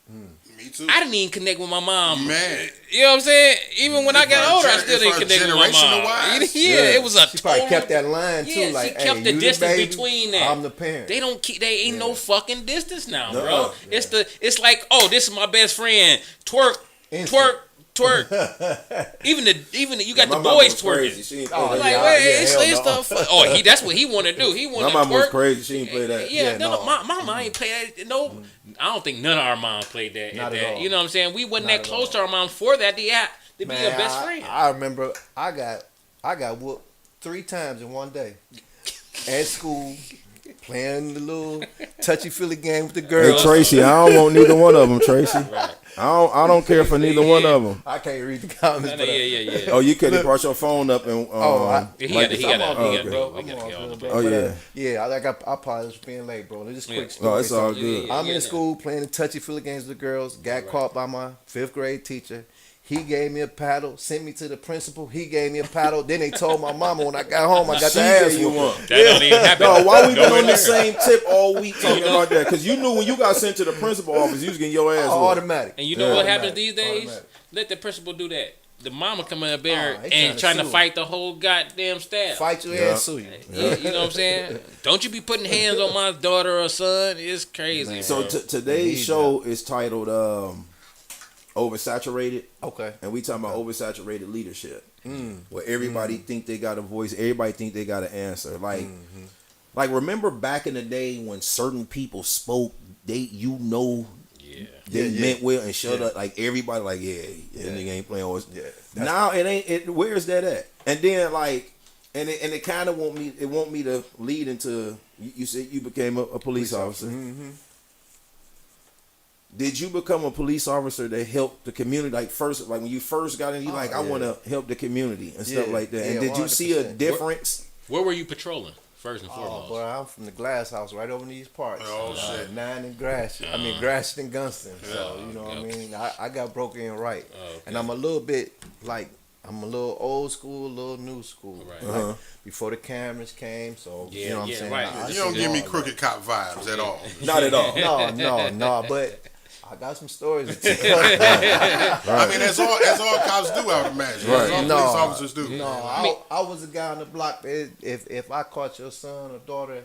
Me too. I didn't even connect with my mom. Man. You know what I'm saying? Even when I got As far older, I as still didn't as connect with my generational mom. wise, Yeah, it was a She probably total- kept that line too. Yeah, like, she kept hey, the you distance baby, between that. I'm the parent. They don't keep. They ain't no fucking distance now, No. bro. It's like, oh, this is my best friend. Twerk, Instant. twerk, twerk. even the you got My the mama boys was crazy. twerking. She ain't Oh, play that. Like, yeah, wait, yeah, it's, hell it's no. the fu- oh, that's what he want to do. He want My to mama was twerk. crazy. She ain't play that. Yeah, Yeah, no, no. my mama ain't play that. No, I don't think none of our moms played that. Not that. at all. You know what I'm saying? We wasn't Not that at close all. to our mom for that to be a best I, friend. I remember I got whooped 3 times in one day at school, playing the little touchy feely game with the Hey girls. Tracy, I don't want neither one of them, Tracy. Right. I don't care for neither one of them. I can't read the comments, Yeah, but yeah. Oh, you could have brought your phone up and He got it. I'm all good, it. bro. We I'm got all it. good, Bro. bro. Oh, But, yeah. yeah. I apologize for being late, bro. Just quick Yeah. story. No, it's all So, good. I'm Yeah. in school playing the touchy feely games with the girls. Got caught by my 5th grade teacher. He gave me a paddle, sent me to the principal. He gave me a paddle. Then they told my mama when I got home, I got She the ass gave you whooping. one. That don't even happen. No, why we been Nowhere on the near. same tip all week talking about that? Because you knew when you got sent to the principal office, you was getting your ass Oh, whooped. automatic. And you know Yeah. what happens these days? Automatic. Let the principal do that. The mama coming up there Oh, he and tryna trying to sue. fight the whole goddamn staff. Fight you Yeah. and sue you. Yeah, you know what I'm saying? Don't you be putting hands on my daughter or son. It's crazy. So bro. today's Need show is titled Oversaturated, Okay. and we talking about oversaturated leadership, Mm. where everybody think they got a voice, everybody think they got an answer. Like, Mm-hmm. like remember back in the day when certain people spoke, they yeah. they Yeah, meant well and shut Yeah. up. Like everybody, like that nigga ain't playing. Yeah. Now it ain't. Where's that at? And then like, and it kind of want me to lead into. You said you became a police officer. Mm-hmm. Did you become a police officer that helped the community? Like first, like when you first got in, you I yeah. want to help the community and stuff Yeah. like that. And Yeah, did you see a 100%. difference? Where were you patrolling first and Oh, foremost? boy, I'm from the Glass House right over in these parts. Oh, shit. 9 in Gratiot. I mean, Gratiot and Gunston. So, you know what I okay. mean? I got broke in right. Oh, okay. And I'm a little bit, like, I'm a little old school, a little new school. Right. Like, before the cameras came, so, Yeah, you know what I'm yeah, saying? right. I You see don't give me all crooked cop vibes at all. Not at all. that. No, but I got some stories to tell. I mean, that's all cops do, I would imagine. That's all No, police officers do. No, I was a guy on the block that if I caught your son or daughter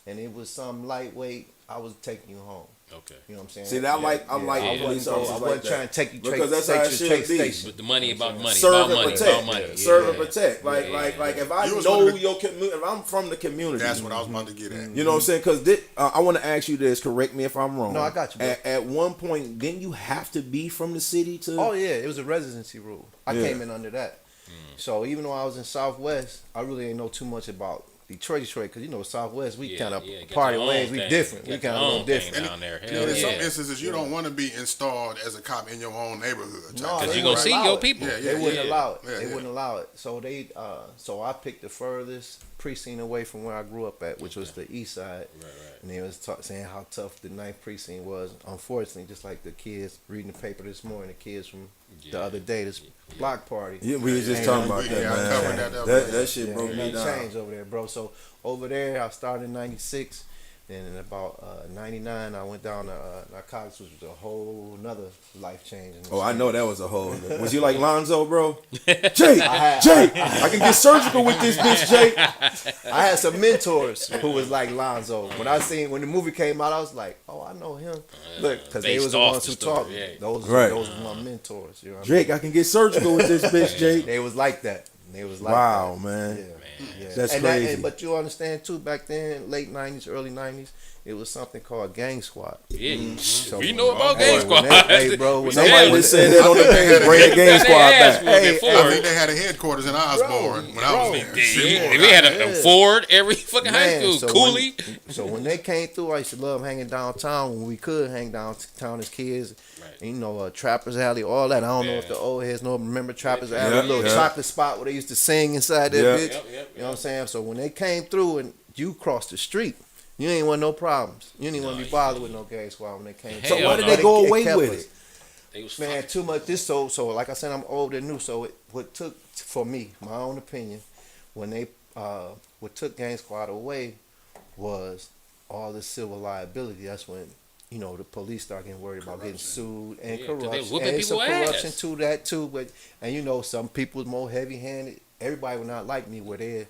and it was some lightweight, I was taking you home. Okay. You know what I'm saying? See, that I like I police wasn't, officers I like wasn't that. trying to take you Because that's how it should trace be. station. But the money about money. Serve about and money. protect. About money. Serve Yeah. and protect. Like, Yeah. like if I You was know one of the- your community, if I'm from the community, That's what I was about to get at. you know what I'm saying? Because I want to ask you this. Correct me if I'm wrong. No, I got you, bro. At one point, didn't you have to be from the city to? Oh yeah, it was a residency rule. I Yeah. came in under that. So even though I was in Southwest, I really didn't know too much about Detroit, because you know Southwest, we kind of got party your ways. own We thing. different. We Got kind your of a own little thing different. down there. And Hell in some yeah. instances, you don't want to be installed as a cop in your own neighborhood. No, Because they you gonna wouldn't see allow your it. people. Yeah, They wouldn't allow it. Yeah, They yeah. wouldn't allow it. So so I picked the furthest precinct away from where I grew up at, which was the east side. Right. And they was saying how tough the 9th precinct was. Unfortunately, just like the kids reading the paper this morning, the kids from the other day. This block party. Yeah, we was just Ain't talking nothing- about that, yeah, I man. covered that up. That shit Yeah, broke ain't me nothing down. changed over there, bro. So over there, I started in '96. Then in about '99, I went down to narcotics, which was a whole another life changing. Oh, I know that was a whole. Was you like Lonzo, bro? Jake, I can get surgical with this bitch, Jake. I had some mentors who was like Lonzo. When the movie came out, I was like, oh, I know him. Look, because they was the based off ones the who story, taught me. yeah. Those Right. were my mentors. You know what Jake, I can get surgical with this bitch, I Jake. mean? They was like that. They was like Wow, that. man. Yeah. That's and crazy. but you understand too, back then, late '90s, early '90s, it was something called Gang Squad. Yeah, So we know about hey, Gang when Squad. they- hey, bro, when Somebody they- just said that on the page. Bring the game squad back. Hey, I think they had a headquarters in Osborne when I was there. We had a Ford every fucking high Man, school. so Cooley. So when they came through, I used to love hanging downtown when we could hang downtown as kids. Right. You know, Trappers Alley, all that. I don't know if the old heads know. Remember Trappers Alley, Yeah, little yeah. chocolate spot where they used to sing inside that Yeah. bitch. Yep. You know what I'm saying? So when they came through and you crossed the street, you ain't want no problems. You didn't want to be bothered with no gang squad when they came. So through. why did they go It away kept with us. it? They was Man, fucking- too much. This so like I said, I'm old and new. So what took for me, my own opinion, when they what took Gang Squad away was all the civil liability. That's when the police start getting worried about getting sued and Yeah, 'cause they corruption. whooping And some people corruption ass. to that too. But some people was more heavy handed. Everybody would not like me where they're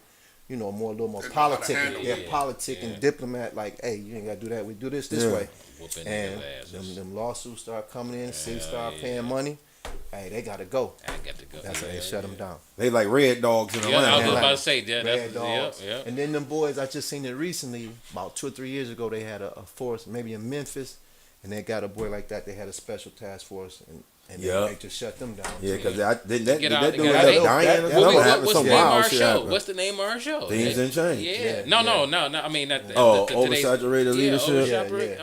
a little more They know how to politic. handle They're it. politic Yeah. and diplomat. Like, hey, you ain't gotta do that. We do this Yeah. way. whooping And their asses. them lawsuits start coming in. City start yeah. paying money. Hey, they gotta go. I got to go. That's how they shut them down. They like red dogs in Yeah, I was Atlanta. just Like about to say that. Red That's Dogs. Yep. And then them boys, I just seen it recently, about 2 or 3 years ago. They had a force, maybe in Memphis, and they got a boy like that. They had a special task force, and Yep. they just shut them down. Yeah, because that dude Get out- end get up out- dying or that- something. What, Happened, what's some the name of wild our shit show? happened. What's the name of our show? Things and change. Yeah. Yeah, No. yeah. I mean, Oversaturated leadership?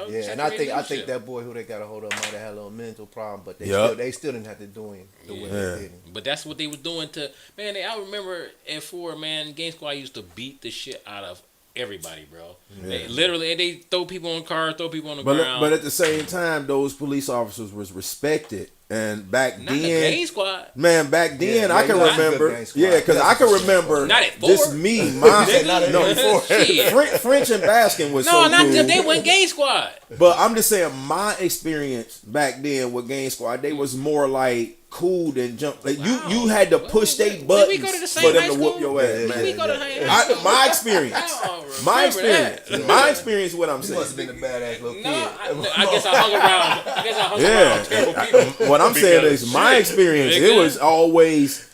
Yeah. And I think leadership. that boy who they got a hold of might have had a little mental problem, but Yep. they still didn't have to do him the way Yeah. they did him. But that's what they was doing to man. I remember at 4, man, Gang Squad used to beat the shit out of everybody, bro. They literally, and they throw people on cars, throw people on the ground. But at the same time, those police officers was respected. And back not the then, Gang Squad. man, back then Yeah, I can you got some good remember. gang squad. Yeah, because I can remember Not at 4. just me, my Shit. French and Baskin was No, so not cool. them. They went Gang Squad. But I'm just saying, my experience back then with Gang Squad, they was more like cool than jump. Like Wow. you had to push Did their we buttons go to the same for them high to whoop school? your ass, Yeah, man. We go to high school. My experience. I don't My remember that. experience. My experience. What I'm You must have saying. been a badass little kid. No, I guess I hung around. Yeah. Terrible people. What I'm saying is my Shit, experience. nigga. It was always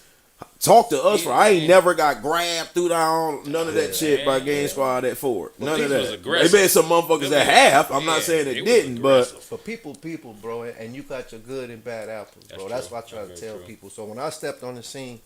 talk to us for. I ain't never got grabbed through down none of that shit by Gang Squad at Ford. None of these was that. aggressive. They been some motherfuckers that have. I'm not Yeah, saying they it was didn't, but aggressive. For people, bro, and you got your good and bad apples, bro. That's true. what I try to That's tell true. people. So when I stepped on the scene,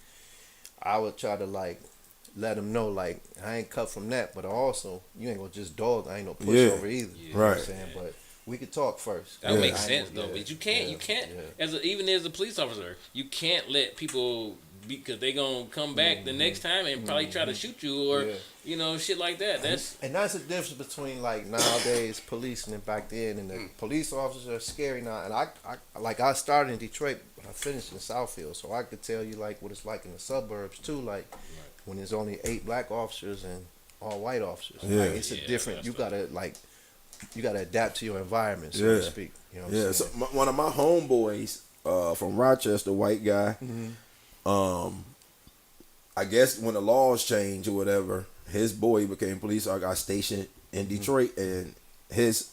I would try to let them know I ain't cut from that, but also you ain't gonna just dog. I ain't no pushover either. You know what I'm Right. saying? But we could talk first. That makes I sense ain't- though, yeah, but you can't. yeah. Even as a police officer, you can't let people because they gonna come back the next time and probably try to shoot you or shit like that. That's And that's the difference between nowadays policing and back then. And the police officers are scary now. And I started in Detroit, but I finished in Southfield, so I could tell you what it's like in the suburbs too. When there's only 8 black officers and all white officers. Yeah. It's a different. that's You gotta adapt to your environment, so to speak. You know what yeah. I'm So saying? one of my homeboys from Rochester, white guy. I guess when the laws changed or whatever, his boy became police. I got stationed in Detroit, and his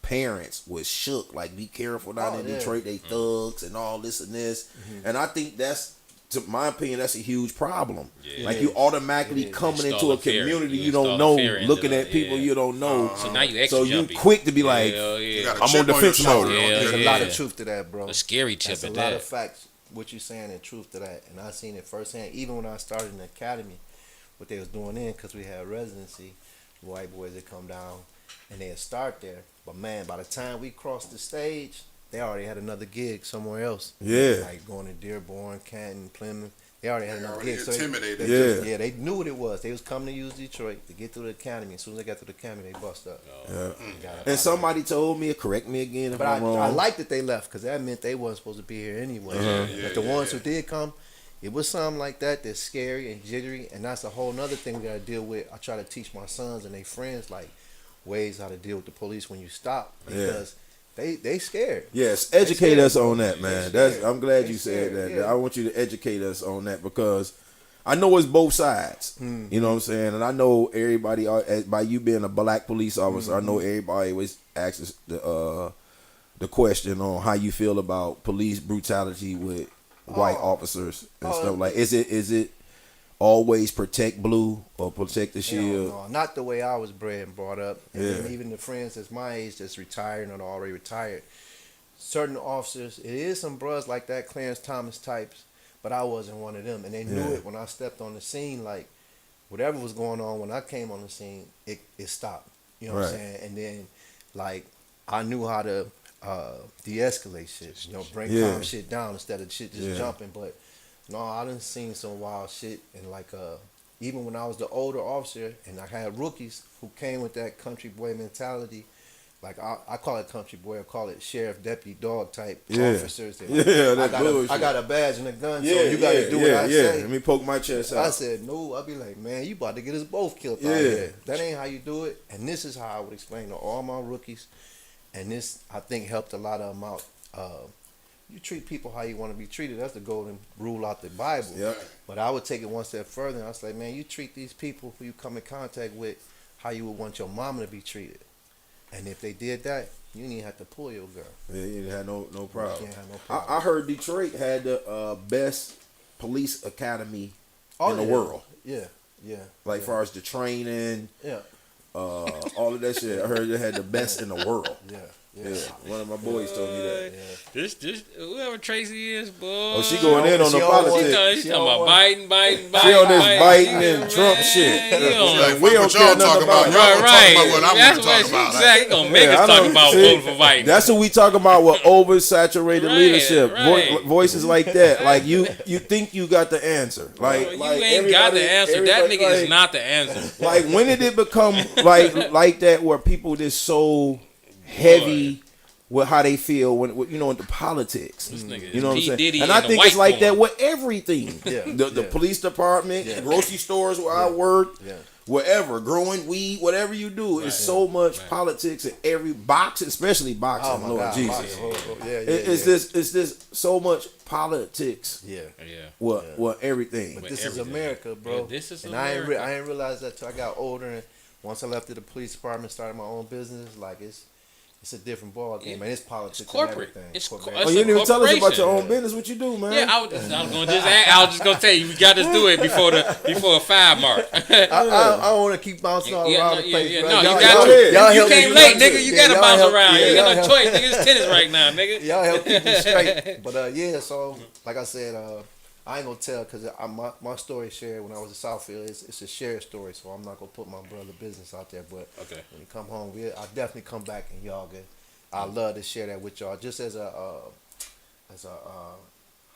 parents was shook. Like, be careful down in Detroit. They thugs and all this and this. And I think that's, to my opinion, that's a huge problem. Yeah. Like, you automatically coming Install into a a fear. community You you don't install know, fear into looking the- at people yeah. you don't know. so now you extra So you jumpy. quick to be like, Hell You yeah. got a I'm chip on defense your shoulder, mode. don't you? There's a Yeah. lot of truth to that, bro. A scary chip That's a at lot that. of facts. What you saying and truth to that, and I seen it firsthand. Even when I started in the academy, what they was doing in, because we had residency, white boys would come down and they'd start there. But man, by the time we crossed the stage, they already had another gig somewhere else. Yeah. Like going to Dearborn, Canton, Plymouth. They already had They enough already gigs. intimidated. Yeah. They knew what it was. They was coming to use Detroit to get through the academy. As soon as they got to the academy, they bust up. Yeah. Got up And out somebody told me, correct me again if But I'm wrong. I liked that they left because that meant they wasn't supposed to be here anyway. But the ones who did come, it was something like that that's scary and jittery, and that's a whole nother thing we got to deal with. I try to teach my sons and their friends like ways how to deal with the police when you stop because they scared. Yes, educate us on bro. that, man. They That's scared. I'm glad They you said scared, that. yeah. I want you to educate us on that because I know it's both sides. You know what I'm saying? And I know everybody, by you being a black police officer, I know everybody always asks the question on how you feel about police brutality with white officers and stuff like. Is it always protect blue or protect the shield? No, not the way I was bred and brought up. And Yeah. then even the friends that's my age that's retired or already retired. Certain officers, it is some bros like that, Clarence Thomas types, but I wasn't one of them. And they knew it when I stepped on the scene. Like, whatever was going on when I came on the scene, it stopped. You know what I'm saying? And then, like, I knew how to de-escalate shit. You know, bring calm shit down instead of shit just jumping. But no, I done seen some wild shit. And like, even when I was the older officer and I had rookies who came with that country boy mentality, like I call it country boy, I call it sheriff, deputy, dog type officers. That, I got a badge and a gun, so you got to do what I say. Let me poke my chest out. I said, no, I'd be like, man, you about to get us both killed out here. That ain't how you do it. And this is how I would explain to all my rookies. And this, I think, helped a lot of them out. You treat people how you want to be treated. That's the golden rule out the Bible. Yep. But I would take it one step further. And I was like, man, you treat these people who you come in contact with how you would want your mama to be treated. And if they did that, you didn't even have to pull your girl. Yeah, you had no problem. You can't have no problem. I heard Detroit had the best police academy in the world. Yeah. Like far as the training, Yeah. all of that shit. I heard they had the best in the world. Yeah. Yeah, one of my boys told me that. This whoever Tracy is, boy. Oh, she going in on the She politics. She's talking about biting. She on this biting and Trump shit. Like, We don't what y'all care nothing talking about. about. Y'all don't talk about what I'm That's going to talk what about. exactly gonna make us I talk know. about See, voting for Biden. That's what we talk about with oversaturated Right, leadership. right. Voices like that. Like you think you got the answer. Like you like ain't got the answer. That everybody, nigga is like- not the answer. Like when did it become like that where people just so heavy with how they feel when into politics. Nigga You know what I'm is P. saying? Diddy And in I the think white it's like that form. with everything. The police department, grocery stores where I work, wherever, growing weed, whatever you do, it's so much politics in every box, especially boxing. Oh my Lord God. Jesus. It's It's this so much politics. Yeah. Well, everything. But this everything. is America, bro. Yeah, this is and America. I ain't realize that till I got older. And once I left the police department, started my own business. Like it's a different ball game, man. It's politics. It's corporate. And everything. It's Corporate. Oh, you didn't even tell us about your own corporation. business. What you do, man? Yeah, I was just gonna tell you, we got to do it before a 5 mark. I don't want to keep bouncing all around the place. bro. No, you Y'all- got y'all- to. y'all You help me came do late, that nigga. too. You Yeah, gotta y'all bounce help- around. yeah, You y'all got no help- choice, nigga. It's tennis right now, nigga. Y'all help keep me straight. But so like I said, I ain't gonna tell because my story shared when I was in Southfield. It's a shared story, so I'm not gonna put my brother business out there. But Okay. when you come home, I definitely come back and y'all get. I love to share that with y'all, just as a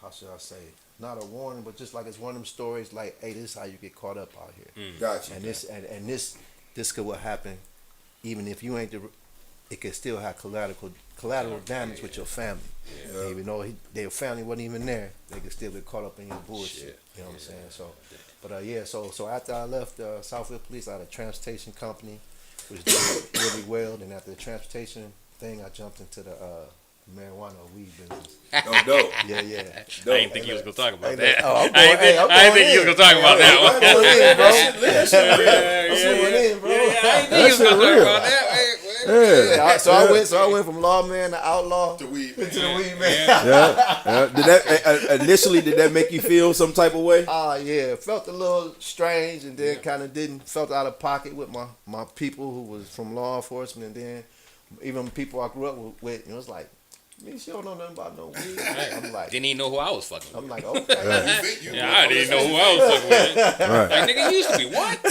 how should I say, not a warning, but just like it's one of them stories. Like, hey, this is how you get caught up out here. Gotcha. And this could what happen, even if you ain't it could still have collateral damage with your family. And even though their family wasn't even there, they could still get caught up in your bullshit. You know what I'm saying? So, but so after I left Southfield Police, I had a transportation company, which did really well. Then after the transportation thing, I jumped into the marijuana or weed business. Oh, dope. Yeah. I didn't think you was gonna talk about Hey, that. oh, I'm I going- hey, I'm didn't think going you was in. gonna talk about that one. I'm going in, bro. I'm going in, bro. I didn't think you was gonna talk about that. Yeah. So I went from lawman to outlaw The weed to man. the weed man. Yeah. Did that initially? Did that make you feel some type of way? Yeah, it felt a little strange, and then kind of felt out of pocket with my people who was from law enforcement, and then even people I grew up with. It was like, Me, she don't know nothing about no weed. Right. I'm like, Didn't even know who I was fucking with. I'm like, okay. Yeah, I didn't know who I was fucking with. Right. Like, nigga, you used to be what?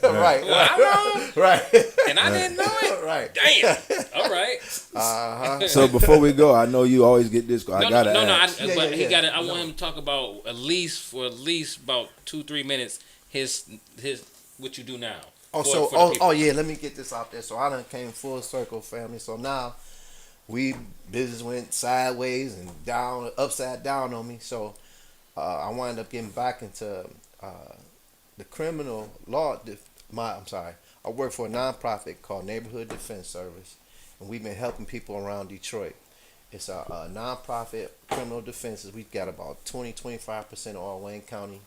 Right. Well, I'm wrong. Right. And I didn't know it? Right. Damn. All right. So before we go, I know you always get this. I No, gotta no, ask. but he got. I want him to talk about at least about 2-3 minutes. His what you do now. Oh, for- so for the people. yeah. Let me get this out there. So I done came full circle, family. So now, business went sideways and down, upside down on me. So I wound up getting back into the criminal law. I work for a nonprofit called Neighborhood Defense Service, and we've been helping people around Detroit. It's a nonprofit criminal defenses. We've got about 20-25% of all Wayne County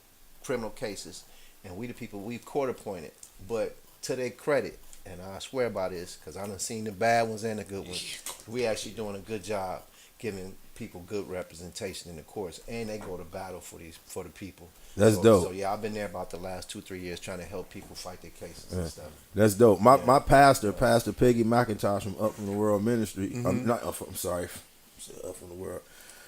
criminal cases, and we the people we've court appointed. But to their credit, and I swear by this because I done seen the bad ones and the good ones, we actually doing a good job giving people good representation in the courts, and they go to battle for the people. That's dope. So yeah, I've been there about the last 2-3 years trying to help people fight their cases and stuff. That's dope. My pastor, Pastor Peggy McIntosh from Up from the World Ministry. I'm sorry, Up from the World.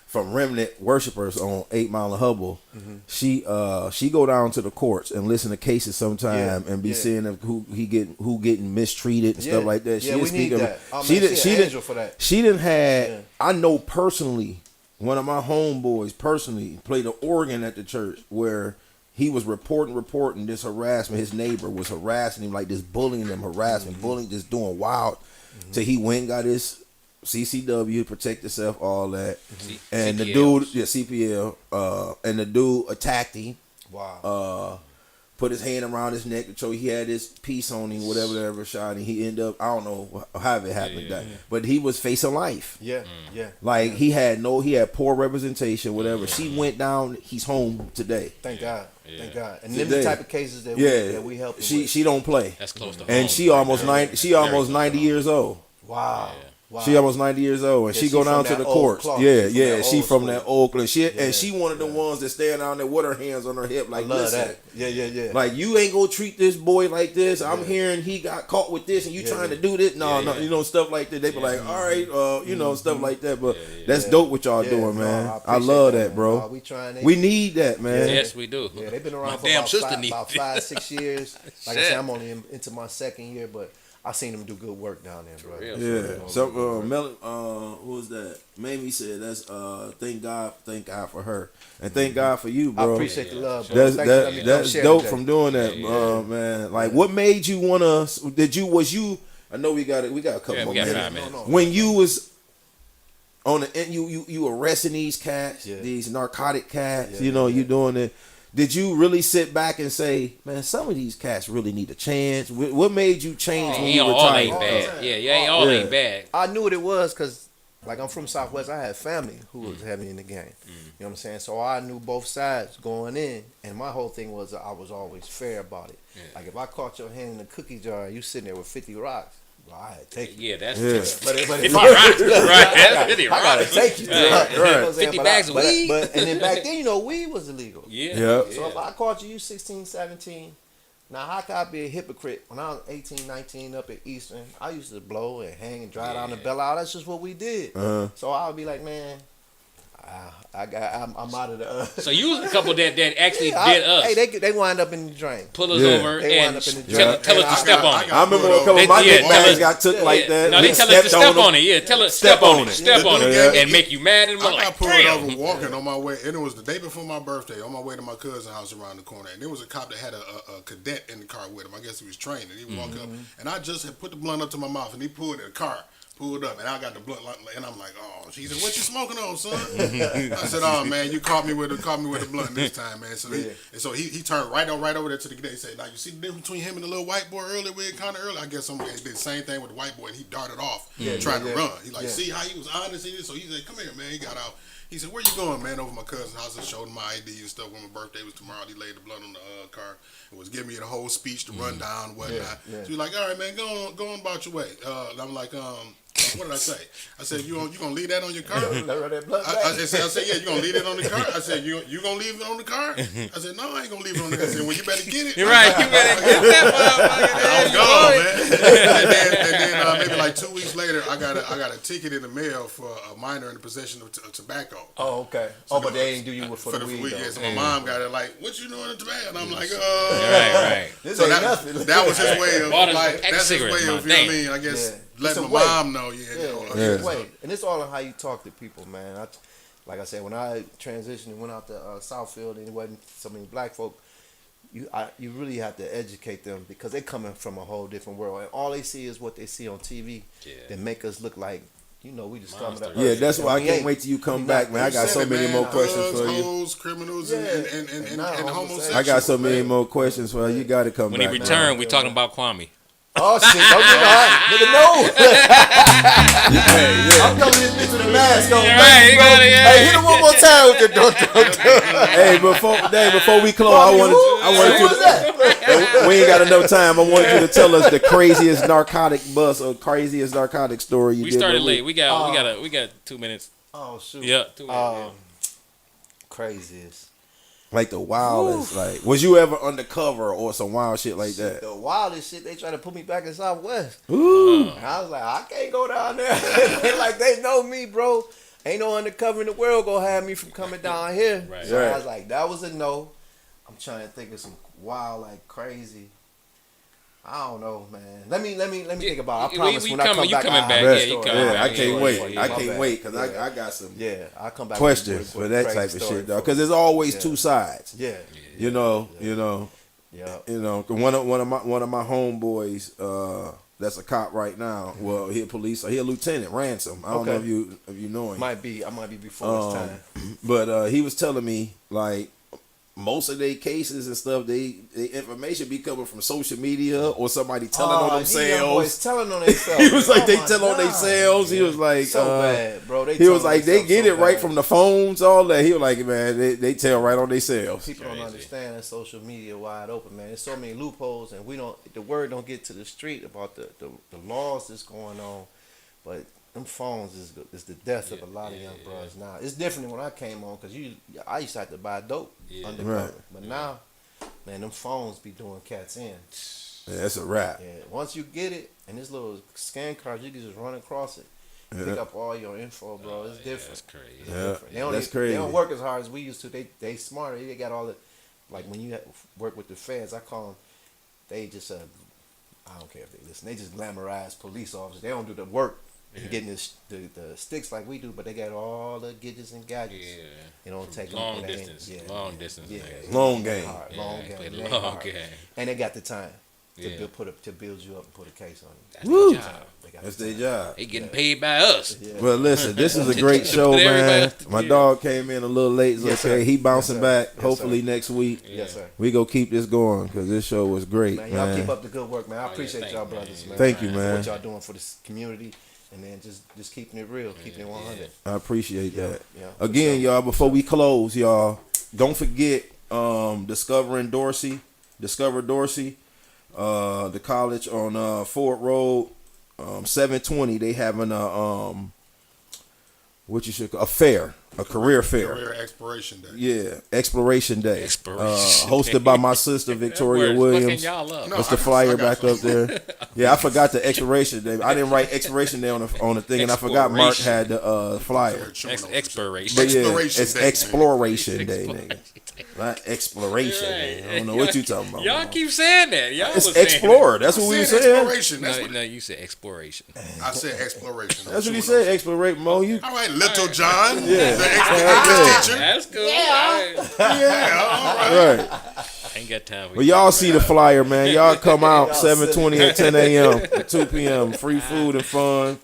From Remnant Worshipers on 8 Mile and Hubble. She go down to the courts and listen to cases sometime and be seeing who getting mistreated and stuff like that. Yeah, we need that. Oh, man, she an angel for that. She didn't have. I know personally, one of my homeboys personally played the organ at the church where he was reporting this harassment. His neighbor was harassing him, like this bullying him, bullying, just doing wild. So he went and got his CCW, protect yourself, all that. And the dude, CPL, and the dude attacked him. Wow. Put his hand around his neck to show he had his piece on him, whatever shot, and he ended up, I don't know how it happened, but he was facing life. Yeah. Like he had poor representation, whatever. She went down. He's home today. Thank God. Yeah. Thank God. And them the type of cases that we help. She don't play. That's close to home. And she almost 90. She almost 90 years old. Wow. Wow. She almost 90 years old, and Yeah, she go she down from to the that old courts. cloth. Yeah, She from that she old from school. that old cloth. Yeah. And she one of the ones that stand down there with her hands on her hip, like, I love listen, that. Yeah. like you ain't gonna treat this boy like this. I'm hearing he got caught with this, and you trying to do this. No, you know, stuff like that. They be like, all right, stuff like that. But that's dope what y'all doing, man. No, I love that, bro. We trying. We need that, man. Yes, we do. Yeah, they've been around My for damn about sister five, needs about it. 5-6 years. Like I said, I'm only into my second year, but I seen them do good work down there, bro. real. Yeah. So, who was that? Mamie said that's thank God for her, and thank God for you, I bro. appreciate the love, bro. That's dope from doing that, man. Like, what made you wanna? I know we got a couple more we got minutes. 5 minutes. When you was on the end, you arresting these cats, these narcotic cats. You doing it. Did you really sit back and say, man, some of these cats really need a chance? What made you change when you all retired? ain't bad. Yeah, all ain't bad. I knew what it was because, like, I'm from Southwest. I had family who was heavy in the game. You know what I'm saying? So I knew both sides going in, and my whole thing was I was always fair about it. Like, if I caught your hand in the cookie jar and you sitting there with 50 rocks, well, I had to take you. Yeah, that's But if right. That's 50 I gotta rocks. take you. Right. You know what I'm saying? 50 But bags of weed. But and then back then, weed was illegal. Yeah. So if I caught you 16, 17, now how could I be a hypocrite? When I was 18, 19 up at Eastern, I used to blow and hang and dry down the bell out. That's just what we did. So I would be like, man, I'm out of the. So you was a couple that actually did us. Hey, they wind up in the drain. Pull us over They and wind up in the drain. tell us to step on it. I remember a couple of my Yeah, big tell bags us- got took like that. No, We they tell us to stepped step them. on it. Yeah, tell us step on it. Step on it. Yeah. And make you mad and I we're got like, pulled damn. over walking on my way, and it was the day before my birthday, on my way to my cousin's house around the corner. And there was a cop that had a cadet in the car with him. I guess he was trained. And he walked up, and I just had put the blunt up to my mouth, and he pulled in the car. Pulled up, and I got the blunt, and I'm like, "Oh," she said, "What you smoking on, son?" I said, "Oh man, you caught me with the blunt this time, man." So he turned right over there to the gate. He said, "Now you see the difference between him and the little white boy earlier? We kind of early. I guess somebody did the same thing with the white boy, and he darted off, trying to run. He see how he was honest. So he said, "Come here, man." He got out. He said, "Where you going, man?" Over my cousin's house. I showed him my ID and stuff. When my birthday was tomorrow, he laid the blunt on the car. It was giving me the whole speech, the rundown, whatnot. So he's like, "All right, man, go on about your way." And I'm like, What did I say? I said, you gonna leave that on your car? That blood I said, yeah, you gonna leave it on the car? I said, you gonna leave it on the car? I said, no, I ain't gonna leave it on the car. I said, well, you better get it. You're right. You better get that I was motherfucker. gone, man. And then maybe like 2 weeks later, I got a ticket in the mail for a minor in the possession of tobacco. Oh, okay. Oh, but they ain't do you for the weed, though. Yeah, so my mom got it like, what you doing in tobacco? And I'm like, Right. This So ain't nothing. that was his way of Bought us a like pack of that's his cigarettes, way of man. you know what I mean? I guess Yeah. letting It's my a way. mom know. It's a way. And it's all on how you talk to people, man. Like I said, when I transitioned and went out to Southfield and it wasn't so many black folk, you really have to educate them because they're coming from a whole different world. And all they see is what they see on TV that make us look like, we just coming up. Yeah, that's why I can't wait till you come back, man. I got so many more questions for you. Hoes, criminals, and homosexuals. I got so many more questions for you. You got to come When back. he returned, we talking about Kwame. Oh shit! Don't get on, nigga. No. I'm coming in this bitch with a mask on. Right, you got it, yeah. Hey, hit him one more time with the Hey, before we close, I wanted you to. We ain't got enough time. I wanted you to tell us the craziest narcotic bust or craziest narcotic story you We did. started late. We got 2 minutes. Oh shoot! Yeah, 2 minutes. Craziest. Like the wildest. Like, was you ever undercover or some wild shit like that? The wildest shit. They try to put me back in Southwest. Ooh. And I was like, I can't go down there. They know me, bro. Ain't no undercover in the world gonna have me from coming down here. Right. So Right. I was like, that was a no. I'm trying to think of some wild, like crazy. I don't know, man. Let me think about it. I promise when I come back, coming I'll back. have Yeah, a you story. coming Yeah, back. I can't wait. Yeah, I my can't bad. wait because Yeah. I got some I'll come back questions with for a that crazy type of story shit, though. for Because there's always Yeah. two sides. Yeah. You know. Yeah. One of my homeboys, that's a cop right now. Well, he a lieutenant, Ransom. I don't know if you know him. I might be before this time. But he was telling me like most of their cases and stuff, they information be coming from social media or somebody telling on themselves. Telling on themselves. He was like, they my tell on God. themselves. He was like, So bad, bro. He was like, they get it right from the phones, all that. He was like, man, they tell right on themselves. People don't understand that social media wide open, man. There's so many loopholes, and the word don't get to the street about the laws that's going on. But them phones is the death of a lot of young brothers now. It's different than when I came on because I used to have to buy dope undercover, Right. but now, man, them phones be doing cats in. Yeah, that's a wrap. Yeah, once you get it and this little scan card, you can just run across it, pick up all your info, bro. It's different. That's crazy. It's Yeah, different. that's crazy. They don't work as hard as we used to. They smarter. They got all the, like when you work with the feds, I call them. They just I don't care if they listen. They just glamorize police officers. They don't do the work. Getting the sticks like we do, but they got all the gadgets and gadgets. Yeah. You don't take Long them. distance. Long distance. Yeah. nigga. Long game. Hard. Yeah, Long they game. play They long hard. game. And they got the time to Yeah. build you up and put a case on you. That's their job. They got That's the their time. job. They getting paid by us. Yeah. Well, listen, this is a great To show, put everybody man. else to My deal. dog came in a little late. It's Yes, okay. sir. He bouncing Yes, sir. back. Yes, Hopefully sir. next week. Yes, sir. We go keep this going because this show was great, Man, y'all man. keep up the good work, man. I appreciate thank y'all you, brothers, man. man. Thank you, For man. what y'all doing for this community, and then just keeping it real, keeping it 100. I appreciate that. yeah, for Again, sure. y'all, before we close, y'all, don't forget Discover Dorsey, the college on Ford Road, 720. They having a fair, a career fair. Career Exploration Day. Yeah, Exploration Day. Exploration Hosted by my sister Victoria Williams. Y'all up. No, What's the I flyer got back you. up there? Yeah, I forgot the Expiration Day. I didn't write Expiration Day on the thing, and I forgot Mark had the flyer. Exploration. But yeah, Exploration it's Day, man. Exploration Day, nigga. Not Exploration Day. I don't know what you talking about. Y'all man. keep saying that. Y'all It's was saying Explorer. That's what we Said said. Exploration. That's No, what no, you said exploration. I said. Exploration. That's what he said. Exploration. Mo, you. All right, Little John. Yeah. The Yeah. English teacher. That's cool. Yeah. Yeah. All right. Right. Ain't got time for Well, y'all see the flyer, man. Y'all come out 7:20 at 10 a.m. to 2 p.m. Free food and fun.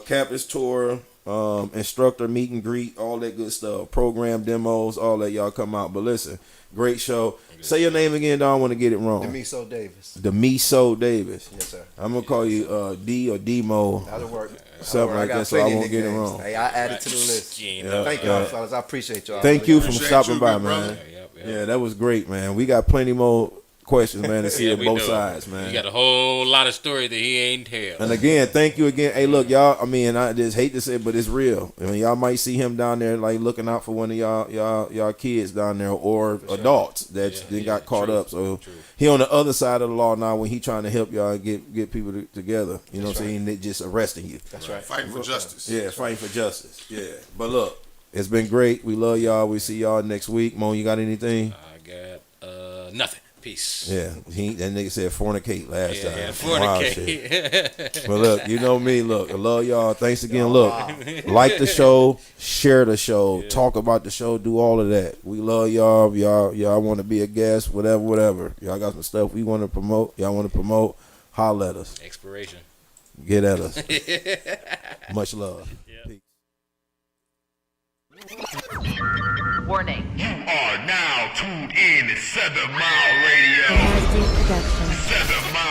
Campus tour. Instructor meet and greet. All that good stuff. Program demos. All that. Y'all come out. But listen, great show. Say your name again. Don't want to get it wrong. Demiso Davis. Demiso Davis. Yes, sir. I'm gonna call you D or Demo. That'll work. Something like got that, so I plenty of won't get it nicknames. wrong. Hey, I added to the list. Yeah. Thank y'all, fellas. I appreciate y'all. Thank you for Appreciate stopping you, by, good brother. man. Yep. Yeah, that was great, man. We got plenty more questions, man, and see Yeah, it we both know. sides, man. You got a whole lot of story that he ain't tell. And again, thank you again. Hey, look, y'all. I mean, I just hate to say it, but it's real. I mean, y'all might see him down there, like looking out for one of y'all kids down there, or adults that then got caught up. So he on the other side of the law now when he trying to help y'all get people together. You know what I'm saying? They just arresting you. That's right. Fighting for justice. Yeah, fighting for justice. Yeah. But look, it's been great. We love y'all. We see y'all next week. Mo, you got anything? I got nothing. Peace. Yeah, that nigga said fornicate last time. Yeah, Wild shit. fornicate. But look, you know me. Look, I love y'all. Thanks again. Look, like the show, share the show, talk about the show, do all of that. We love y'all. Y'all want to be a guest, whatever. Y'all got some stuff we want to promote. Y'all want to promote? Holler at us. Expiration. Get at us. Much love. Peace. Warning. You are now tuned in to 7 Mile Radio. LSD Productions. 7 Mile